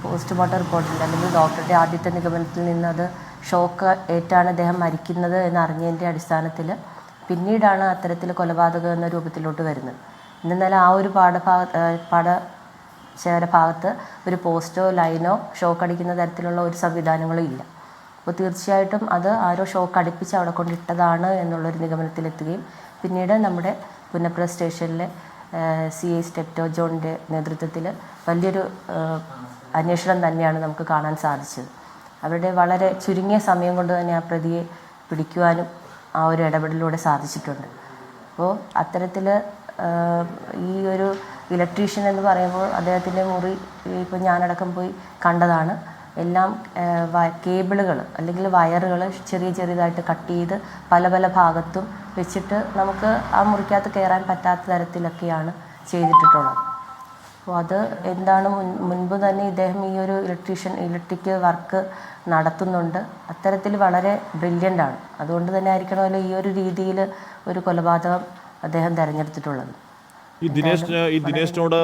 പോസ്റ്റ്മോർട്ടം റിപ്പോർട്ടിൽ അല്ലെങ്കിൽ ഡോക്ടറുടെ ആദ്യത്തെ നിഗമനത്തിൽ നിന്ന് അത് ഷോക്ക് ഏറ്റാണ് അദ്ദേഹം മരിക്കുന്നത് എന്നറിഞ്ഞതിൻ്റെ അടിസ്ഥാനത്തിൽ പിന്നീടാണ് അത്തരത്തിൽ കൊലപാതകം എന്ന രൂപത്തിലോട്ട് വരുന്നത്. എന്നാൽ ആ ഒരു പാടശേഖര ഭാഗത്ത് ഒരു പോസ്റ്റോ ലൈനോ ഷോക്ക് അടിക്കുന്ന തരത്തിലുള്ള ഒരു സംവിധാനങ്ങളും ഇല്ല. അപ്പോൾ തീർച്ചയായിട്ടും അത് ആരോ ഷോക്ക് അടുപ്പിച്ച് അവിടെ കൊണ്ടിട്ടതാണ് എന്നുള്ളൊരു നിഗമനത്തിലെത്തുകയും പിന്നീട് നമ്മുടെ പുന്നപ്ര സ്റ്റേഷനിലെ CI സ്റ്റെപ്റ്റോ ജോണിൻ്റെ നേതൃത്വത്തിൽ വലിയൊരു അന്വേഷണം തന്നെയാണ് നമുക്ക് കാണാൻ സാധിച്ചത്. അവരുടെ വളരെ ചുരുങ്ങിയ സമയം കൊണ്ട് തന്നെ ആ പ്രതിയെ പിടിക്കുവാനും ആ ഒരു ഇടപെടലിലൂടെ സാധിച്ചിട്ടുണ്ട്. അപ്പോൾ അത്തരത്തിൽ ഈ ഒരു ഇലക്ട്രീഷ്യൻ എന്ന് പറയുമ്പോൾ അദ്ദേഹത്തിൻ്റെ മുറി ഇപ്പോൾ ഞാനടക്കം പോയി കണ്ടതാണ്. എല്ലാം കേബിളുകൾ അല്ലെങ്കിൽ വയറുകൾ ചെറിയതായിട്ട് കട്ട് ചെയ്ത് പല പല ഭാഗത്തും വെച്ചിട്ട് നമുക്ക് ആ മുറിക്കകത്ത് കയറാൻ പറ്റാത്ത തരത്തിലൊക്കെയാണ് ചെയ്തിട്ടുള്ളത്. അപ്പോൾ അത് എന്താണ് മുൻപ് തന്നെ ഇദ്ദേഹം ഈ ഒരു ഇലക്ട്രിക് വർക്ക് നടത്തുന്നുണ്ട്. അത്തരത്തിൽ വളരെ ബ്രില്യൻ്റ് ആണ്. അതുകൊണ്ട് തന്നെ ആയിരിക്കണമല്ലോ ഈ ഒരു രീതിയിൽ ഒരു കൊലപാതകം അദ്ദേഹം തിരഞ്ഞെടുത്തിട്ടുള്ളത്. ഈ ദിനേശിനോട്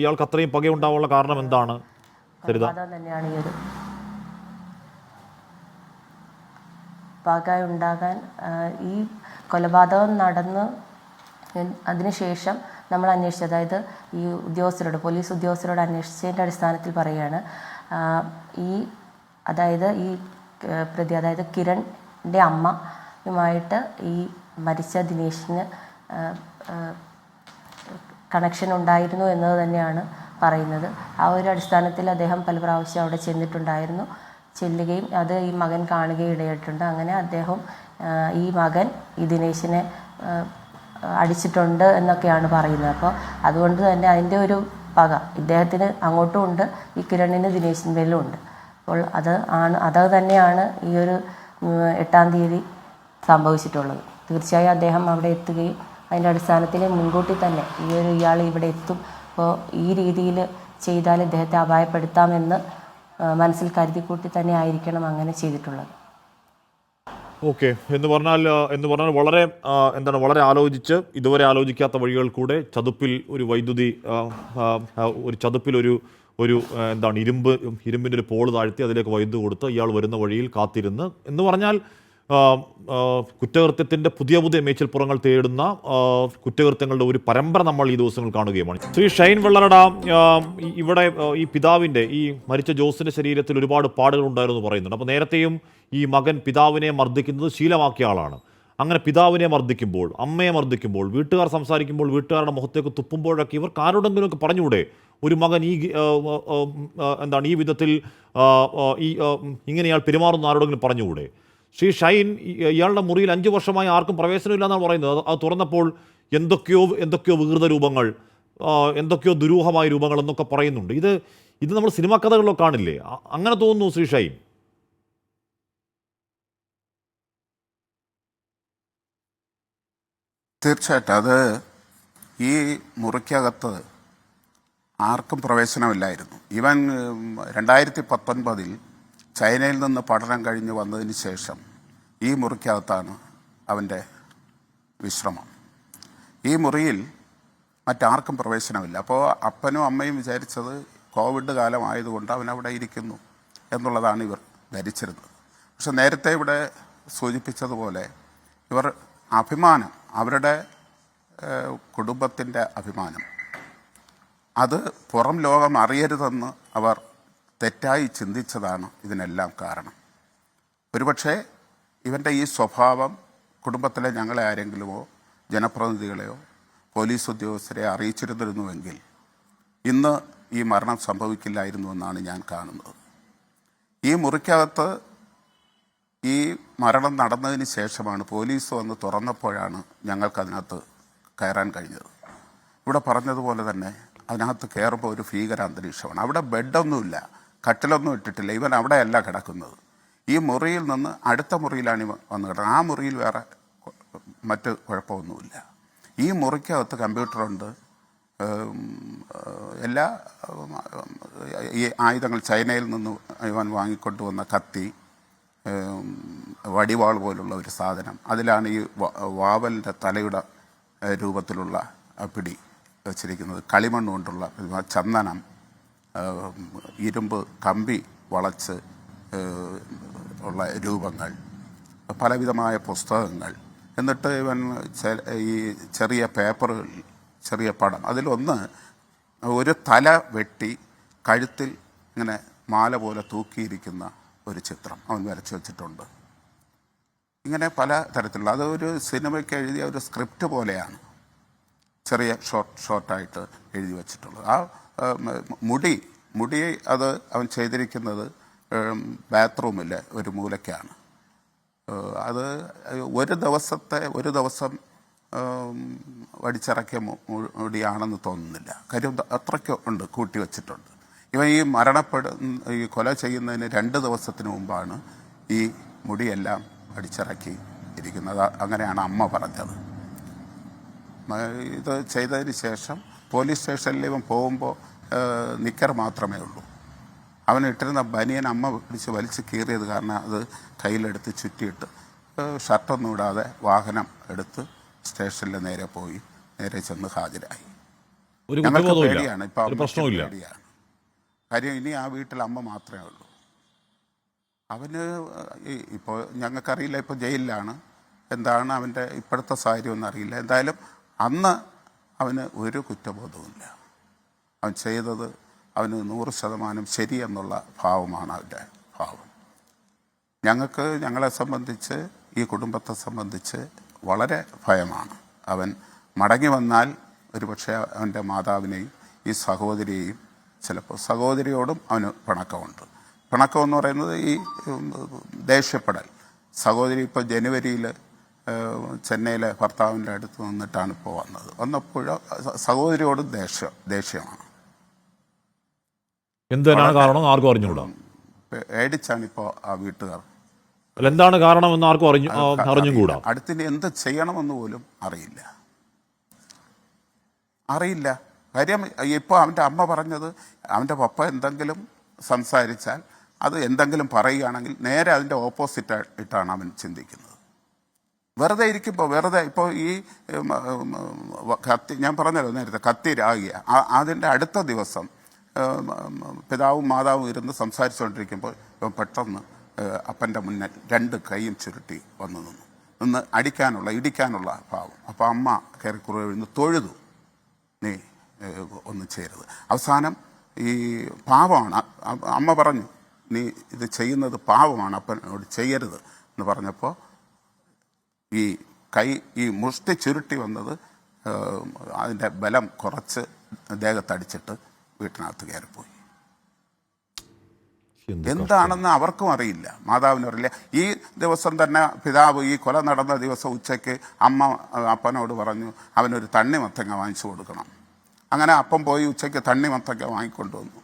ഇയാൾക്ക് അത്രയും പകയുണ്ടാവാനുള്ള കാരണം എന്താണ്? കൊലപാതകം തന്നെയാണ് ഈ ഒരു പക ഉണ്ടാകാൻ. ഈ കൊലപാതകം നടന്ന് അതിനുശേഷം നമ്മൾ അന്വേഷിച്ചത്, അതായത് ഈ പോലീസ് ഉദ്യോഗസ്ഥരോട് അന്വേഷിച്ചതിൻ്റെ അടിസ്ഥാനത്തിൽ പറയുകയാണ്, അതായത് ഈ പ്രതി, അതായത് കിരണിൻ്റെ അമ്മയുമായിട്ട് ഈ മരിച്ച ദിനേശിന് കണക്ഷൻ ഉണ്ടായിരുന്നു എന്നത് തന്നെയാണ് പറയുന്നത്. ആ ഒരു അടിസ്ഥാനത്തിൽ അദ്ദേഹം പല പ്രാവശ്യം അവിടെ ചെല്ലുകയും അത് ഈ മകൻ കാണുകയും ഇടയായിട്ടുണ്ട്. അങ്ങനെ അദ്ദേഹം ഈ മകൻ ഈ ദിനേശിനെ അടിച്ചിട്ടുണ്ട് എന്നൊക്കെയാണ് പറയുന്നത്. അപ്പോൾ അതുകൊണ്ട് തന്നെ അതിൻ്റെ ഒരു പക ഇദ്ദേഹത്തിന് അങ്ങോട്ടും ഉണ്ട്, ഈ കിരണിന് ദിനേശിൻ്റെയിലും ഉണ്ട്. അപ്പോൾ അത് തന്നെയാണ് ഈ ഒരു 8-ാം തീയതി സംഭവിച്ചിട്ടുള്ളത്. തീർച്ചയായും അദ്ദേഹം അവിടെ എത്തുകയും അതിൻ്റെ അടിസ്ഥാനത്തിൽ മുൻകൂട്ടി തന്നെ ഇയാൾ ഇവിടെ എത്തും, അപ്പോൾ ഈ രീതിയിൽ ചെയ്താൽ ഇദ്ദേഹത്തെ അപായപ്പെടുത്താമെന്ന് മനസ്സിൽ കരുതിക്കൂട്ടി തന്നെ ആയിരിക്കണം അങ്ങനെ ചെയ്തിട്ടുള്ളത്. ഓക്കെ, എന്ന് പറഞ്ഞാൽ വളരെ വളരെ ആലോചിച്ച് ഇതുവരെ ആലോചിക്കാത്ത വഴികൾ കൂടെ ചതുപ്പിൽ ഒരു വൈദ്യുതി ഇരുമ്പിൻ്റെ ഒരു പോള് താഴ്ത്തി അതിലേക്ക് വൈദ്യുതി കൊടുത്ത് ഇയാൾ വരുന്ന വഴിയിൽ കാത്തിരുന്ന് എന്ന് പറഞ്ഞാൽ കുറ്റകൃത്യത്തിൻ്റെ പുതിയ മേച്ചിൽപ്പുറങ്ങൾ തേടുന്ന കുറ്റകൃത്യങ്ങളുടെ ഒരു പരമ്പര നമ്മൾ ഈ ദിവസങ്ങൾ കാണുകയുമാണ്. ശ്രീ ഷൈൻ വെള്ളറട, ഇവിടെ ഈ പിതാവിൻ്റെ, ഈ മരിച്ച ജോസിൻ്റെ ശരീരത്തിൽ ഒരുപാട് പാടുകൾ ഉണ്ടായിരുന്നു പറയുന്നുണ്ട്. അപ്പോൾ നേരത്തെയും ഈ മകൻ പിതാവിനെ മർദ്ദിക്കുന്നത് ശീലമാക്കിയ ആളാണ്. അങ്ങനെ പിതാവിനെ മർദ്ദിക്കുമ്പോൾ, അമ്മയെ മർദ്ദിക്കുമ്പോൾ, വീട്ടുകാർ സംസാരിക്കുമ്പോൾ വീട്ടുകാരുടെ മുഖത്തേക്ക് തുപ്പുമ്പോഴൊക്കെ ഇവർക്ക് ആരോടെങ്കിലുമൊക്കെ പറഞ്ഞുകൂടെ ഒരു മകൻ ഈ വിധത്തിൽ ഇങ്ങനെ ഇയാൾ പെരുമാറുന്ന ആരോടെങ്കിലും പറഞ്ഞുകൂടെ? ശ്രീ ഷൈൻ, ഇയാളുടെ മുറിയിൽ 5 വർഷമായി ആർക്കും പ്രവേശനമില്ല എന്നാണ് പറയുന്നത്. അത് തുറന്നപ്പോൾ എന്തൊക്കെയോ വികൃത രൂപങ്ങൾ, എന്തൊക്കെയോ ദുരൂഹമായ രൂപങ്ങൾ എന്നൊക്കെ പറയുന്നുണ്ട്. ഇത് നമ്മൾ സിനിമാ കഥകളിലൊക്കെ കാണില്ലേ? അങ്ങനെ തോന്നുന്നു ശ്രീ ഷൈൻ. തീർച്ചയായിട്ടും അത് ഈ മുറിക്കകത്ത് ആർക്കും പ്രവേശനമില്ലായിരുന്നു. ഇവൻ 2019 ചൈനയിൽ നിന്ന് പഠനം കഴിഞ്ഞ് വന്നതിന് ശേഷം ഈ മുറിക്കകത്താണ് അവൻ്റെ വിശ്രമം. ഈ മുറിയിൽ മറ്റാർക്കും പ്രവേശനമില്ല. അപ്പോൾ അപ്പനും അമ്മയും വിചാരിച്ചത് കോവിഡ് കാലമായതുകൊണ്ട് അവനവിടെ ഇരിക്കുന്നു എന്നുള്ളതാണ് ഇവർ ധരിച്ചിരുന്നത്. പക്ഷെ നേരത്തെ ഇവിടെ സൂചിപ്പിച്ചതുപോലെ ഇവർ അഭിമാനം, അവരുടെ കുടുംബത്തിൻ്റെ അഭിമാനം, അത് പുറം ലോകം അറിയരുതെന്ന് അവർ തെറ്റായി ചിന്തിച്ചതാണ് ഇതിനെല്ലാം കാരണം. ഒരുപക്ഷെ ഇവൻ്റെ ഈ സ്വഭാവം കുടുംബത്തിലെ ഞങ്ങളെ ആരെങ്കിലുമോ ജനപ്രതിനിധികളെയോ പോലീസ് ഉദ്യോഗസ്ഥരെ അറിയിച്ചിരുന്നിരുന്നുവെങ്കിൽ ഇന്ന് ഈ മരണം സംഭവിക്കില്ലായിരുന്നു എന്നാണ് ഞാൻ കാണുന്നത്. ഈ മുറിക്കകത്ത് ഈ മരണം നടന്നതിന് ശേഷമാണ് പോലീസ് വന്ന് തുറന്നപ്പോഴാണ് ഞങ്ങൾക്കതിനകത്ത് കയറാൻ കഴിഞ്ഞത്. ഇവിടെ പറഞ്ഞതുപോലെ തന്നെ അതിനകത്ത് കയറുമ്പോൾ ഒരു ഭീകര അന്തരീക്ഷമാണ്. അവിടെ ബെഡൊന്നുമില്ല, കട്ടിലൊന്നും ഇട്ടിട്ടില്ല. ഇവൻ അവിടെയല്ല കിടക്കുന്നത്. ഈ മുറിയിൽ നിന്ന് അടുത്ത മുറിയിലാണ് വന്ന് കിടക്കുന്നത്. ആ മുറിയിൽ വേറെ മറ്റ് കുഴപ്പമൊന്നുമില്ല. ഈ മുറിക്കകത്ത് കമ്പ്യൂട്ടറുണ്ട്, എല്ലാ ഈ ആയുധങ്ങൾ, ചൈനയിൽ നിന്ന് ഇവൻ വാങ്ങിക്കൊണ്ടുവന്ന കത്തി, വടിവാൾ പോലുള്ള ഒരു സാധനം, അതിലാണ് ഈ വാവലിൻ്റെ തലയുടെ രൂപത്തിലുള്ള പിടി വച്ചിരിക്കുന്നത്. കളിമണ്ണ് കൊണ്ടുള്ള ചന്ദനം, ഇരുമ്പ് കമ്പി വളച്ച് ഉള്ള രൂപങ്ങൾ, പലവിധമായ പുസ്തകങ്ങൾ. എന്നിട്ട് ഇവൻ ഈ ചെറിയ പേപ്പറുകൾ, ചെറിയ പടം, അതിലൊന്ന് ഒരു തല വെട്ടി കഴുത്തിൽ ഇങ്ങനെ മാല പോലെ തൂക്കിയിരിക്കുന്ന ഒരു ചിത്രം അവൻ വരച്ചു വച്ചിട്ടുണ്ട്. ഇങ്ങനെ പല തരത്തിലുള്ള, അതൊരു സിനിമയ്ക്ക് എഴുതിയ ഒരു സ്ക്രിപ്റ്റ് പോലെയാണ് ചെറിയ ഷോർട്ടായിട്ട് എഴുതി വച്ചിട്ടുള്ളത്. ആ മുടി അത് അവൻ ചെയ്തിരിക്കുന്നത് ബാത്റൂമിൽ ഒരു മൂലയ്ക്കാണ്. അത് ഒരു ദിവസം വടിച്ചിറക്കിയ മുടിയാണെന്ന് തോന്നുന്നില്ല. കാര്യം അത്രയ്ക്ക് ഉണ്ട്, കൂട്ടി വച്ചിട്ടുണ്ട്. ഇവൻ ഈ കൊല ചെയ്യുന്നതിന് 2 ദിവസത്തിന് മുമ്പാണ് ഈ മുടിയെല്ലാം അടിച്ചിറക്കി ഇരിക്കുന്നത്. അങ്ങനെയാണ് അമ്മ പറഞ്ഞത്. ഇത് ചെയ്തതിന് ശേഷം പോലീസ് സ്റ്റേഷനിൽ ഇവൻ പോകുമ്പോൾ നിക്കർ മാത്രമേ ഉള്ളൂ. അവൻ ഇട്ടിരുന്ന ബനിയൻ അമ്മ പിടിച്ച് വലിച്ച് കീറിയത് കാരണം അത് കയ്യിലെടുത്ത് ചുറ്റിയിട്ട് ഷർട്ടൊന്നും ഇടാതെ വാഹനം എടുത്ത് സ്റ്റേഷനിൽ നേരെ ചെന്ന് ഹാജരായി. ഞങ്ങൾക്ക് പേടിയാണ്, ഇപ്പം പേടിയാണ്. കാര്യം ഇനി ആ വീട്ടിൽ അമ്മ മാത്രമേ ഉള്ളൂ. അവന് ഇപ്പോൾ ഞങ്ങൾക്കറിയില്ല, ഇപ്പോൾ ജയിലിലാണ്, എന്താണ് അവൻ്റെ ഇപ്പോഴത്തെ സാഹചര്യം അറിയില്ല. എന്തായാലും അന്ന് അവന് ഒരു കുറ്റബോധവുമില്ല. അവൻ ചെയ്തത് അവന് 100% ശരിയെന്നുള്ള ഭാവമാണ് അവൻ്റെ ഭാവം. ഞങ്ങളെ സംബന്ധിച്ച്, ഈ കുടുംബത്തെ സംബന്ധിച്ച് വളരെ ഭയമാണ്. അവൻ മടങ്ങി വന്നാൽ ഒരുപക്ഷെ അവൻ്റെ മാതാവിനെയും ഈ സഹോദരിയെയും, ചിലപ്പോൾ സഹോദരിയോടും അവന് പിണക്കമുണ്ട്. പിണക്കമെന്ന് പറയുന്നത് ഈ ദേഷ്യപ്പെടൽ. സഹോദരി ഇപ്പോൾ ജനുവരിയിൽ ചെന്നൈയിലെ ഭർത്താവിൻ്റെ അടുത്ത് നിന്നിട്ടാണ് ഇപ്പോൾ വന്നപ്പോൾ സഹോദരിയോട് ദേഷ്യമാണ്. എന്താണ് കാരണം ആർക്കും അറിഞ്ഞുകൂടാ. പേടിച്ചാണ് ഇപ്പോൾ ആ വീട്ടുകാർ. എന്താണ് കാരണം എന്ന് ആർക്കും അറിഞ്ഞുകൂടാ. അടുത്തിന് എന്ത് ചെയ്യണമെന്ന് പോലും അറിയില്ല. കാര്യം ഇപ്പോൾ അവൻ്റെ അമ്മ പറഞ്ഞത്, അവൻ്റെ പപ്പ എന്തെങ്കിലും സംസാരിച്ചാൽ, അത് എന്തെങ്കിലും പറയുകയാണെങ്കിൽ നേരെ അതിൻ്റെ ഓപ്പോസിറ്റായിട്ടാണ് അവൻ ചിന്തിക്കുന്നത്. വെറുതെ ഇപ്പോൾ ഈ കത്തി, ഞാൻ പറഞ്ഞല്ലോ നേരത്തെ, കത്തി രാഗിയ, അതിൻ്റെ അടുത്ത ദിവസം പിതാവും മാതാവും ഇരുന്ന് സംസാരിച്ചുകൊണ്ടിരിക്കുമ്പോൾ പെട്ടെന്ന് അപ്പൻ്റെ മുന്നിൽ 2 കൈയും ചുരുട്ടി നിന്ന് ഇടിക്കാനുള്ള ഭാവം. അപ്പോൾ അമ്മ കയറിക്കുറവ് വീഴുന്നു, തൊഴുതു, നീ ഒന്നും ചെയ്യരുത്. അവസാനം ഈ പാവമാണ്, അമ്മ പറഞ്ഞു, നീ ഇത് ചെയ്യുന്നത് പാവമാണ്, അപ്പനോട് ചെയ്യരുത് എന്ന് പറഞ്ഞപ്പോൾ ഈ മുഷ്ടി ചുരുട്ടി വന്നത് അതിൻ്റെ ബലം കുറച്ച് ദേഹത്തടിച്ചിട്ട് വീട്ടിനകത്ത് കയറിപ്പോയി. എന്താണെന്ന് അവർക്കും അറിയില്ല, മാതാവിനും അറിയില്ല. ഈ ദിവസം തന്നെ പിതാവ്, ഈ കൊല നടന്ന ദിവസം ഉച്ചയ്ക്ക് അമ്മ അപ്പനോട് പറഞ്ഞു അവനൊരു തണ്ണിമത്തങ്ങ വാങ്ങിച്ചു കൊടുക്കണം. അങ്ങനെ അപ്പം പോയി ഉച്ചയ്ക്ക് തണ്ണിമത്തങ്ങ വാങ്ങിക്കൊണ്ടുവന്നു,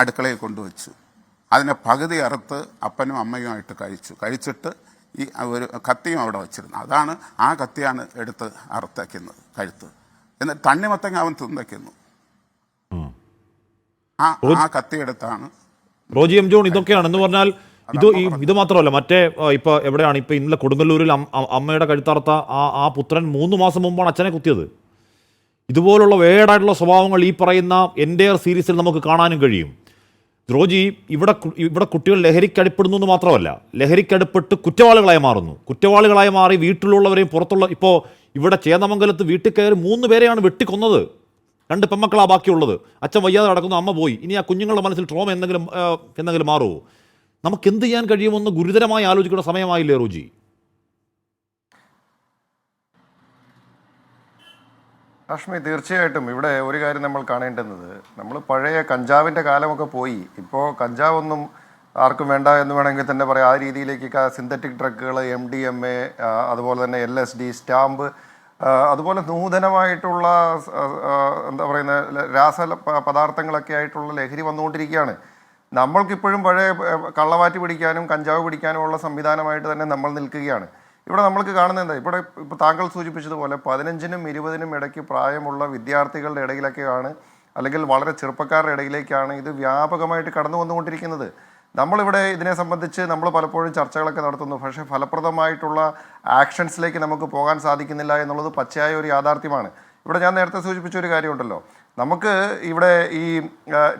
അടുക്കളയിൽ കൊണ്ടുവച്ചു. അതിനെ പകുതി അറുത്ത് അപ്പനും അമ്മയുമായിട്ട് കഴിച്ചിട്ട് ഈ ഒരു കത്തിയും അവിടെ വച്ചിരുന്നു. അതാണ് ആ കത്തിയാണ് എടുത്ത് അറുത്തയ്ക്കുന്നത് കഴുത്ത്. എന്നിട്ട് തണ്ണിമത്തങ്ങ അവൻ തിന്നയ്ക്കുന്നു. ആ കത്തിയെടുത്താണ്. റോജി എം ജോൺ, ഇതൊക്കെയാണ് എന്ന് പറഞ്ഞാൽ ഇത് മാത്രമല്ല, മറ്റേ ഇപ്പൊ എവിടെയാണ്, ഇപ്പൊ ഇന്നലെ കൊടുങ്ങല്ലൂരിൽ അമ്മയുടെ കഴുത്തറുത്ത ആ പുത്രൻ 3 മാസം മുമ്പാണ് അച്ഛനെ കുത്തിയത്. ഇതുപോലുള്ള വേടായിട്ടുള്ള സ്വഭാവങ്ങൾ ഈ പറയുന്ന എൻ്റെയർ സീരീസിൽ നമുക്ക് കാണാനും കഴിയും. റോജി, ഇവിടെ കുട്ടികൾ ലഹരിക്കടിപ്പെടുന്നു എന്ന് മാത്രമല്ല, ലഹരിക്കടിപ്പെട്ട് കുറ്റവാളികളായി മാറുന്നു. കുറ്റവാളികളായി മാറി വീട്ടിലുള്ളവരെയും പുറത്തുള്ള, ഇപ്പോൾ ഇവിടെ ചേന്നമംഗലത്ത് വീട്ടിൽ കയറി 3 പേരെയാണ് വെട്ടിക്കൊന്നത്. 2 പെമ്മക്കളാ ബാക്കിയുള്ളത്. അച്ഛൻ വയ്യാതെ കിടക്കുന്നു, അമ്മ പോയി. ഇനി ആ കുഞ്ഞുങ്ങളുടെ മനസ്സിൽ ട്രോമ എന്തെങ്കിലും മാറുമോ? നമുക്ക് എന്ത് ചെയ്യാൻ കഴിയുമെന്ന് ഗുരുതരമായി ആലോചിക്കുന്ന സമയമായില്ലേ റോജി? അഷ്മി, തീർച്ചയായിട്ടും ഇവിടെ ഒരു കാര്യം നമ്മൾ കാണേണ്ടുന്നത്, നമ്മൾ പഴയ കഞ്ചാവിൻ്റെ കാലമൊക്കെ പോയി. ഇപ്പോൾ കഞ്ചാവൊന്നും ആർക്കും വേണ്ട എന്ന് വേണമെങ്കിൽ തന്നെ പറയാം. ആ രീതിയിലേക്ക് സിന്തറ്റിക് ഡ്രഗുകൾ, MDMA, അതുപോലെ തന്നെ LSD, സ്റ്റാമ്പ്, അതുപോലെ നൂതനമായിട്ടുള്ള എന്താ പറയുന്ന രാസ പദാർത്ഥങ്ങളൊക്കെ ആയിട്ടുള്ള ലഹരി വന്നുകൊണ്ടിരിക്കുകയാണ്. നമ്മൾക്കിപ്പോഴും പഴയ കള്ളവാറ്റ് പിടിക്കാനും കഞ്ചാവ് പിടിക്കാനും ഉള്ള സംവിധാനമായിട്ട് തന്നെ നമ്മൾ നിൽക്കുകയാണ്. ഇവിടെ നമ്മൾക്ക് കാണുന്നത് എന്താ, ഇപ്പോൾ താങ്കൾ സൂചിപ്പിച്ചതുപോലെ 15നും 20നും ഇടയ്ക്ക് പ്രായമുള്ള വിദ്യാർത്ഥികളുടെ ഇടയിലൊക്കെയാണ്, അല്ലെങ്കിൽ വളരെ ചെറുപ്പക്കാരുടെ ഇടയിലേക്കാണ് ഇത് വ്യാപകമായിട്ട് കടന്നു വന്നുകൊണ്ടിരിക്കുന്നത്. നമ്മളിവിടെ ഇതിനെ സംബന്ധിച്ച് നമ്മൾ പലപ്പോഴും ചർച്ചകളൊക്കെ നടത്തുന്നു, പക്ഷേ ഫലപ്രദമായിട്ടുള്ള ആക്ഷൻസിലേക്ക് നമുക്ക് പോകാൻ സാധിക്കുന്നില്ല എന്നുള്ളത് പച്ചയായ ഒരു യാഥാർത്ഥ്യമാണ്. ഇവിടെ ഞാൻ നേരത്തെ സൂചിപ്പിച്ച ഒരു കാര്യമുണ്ടല്ലോ, നമുക്ക് ഇവിടെ ഈ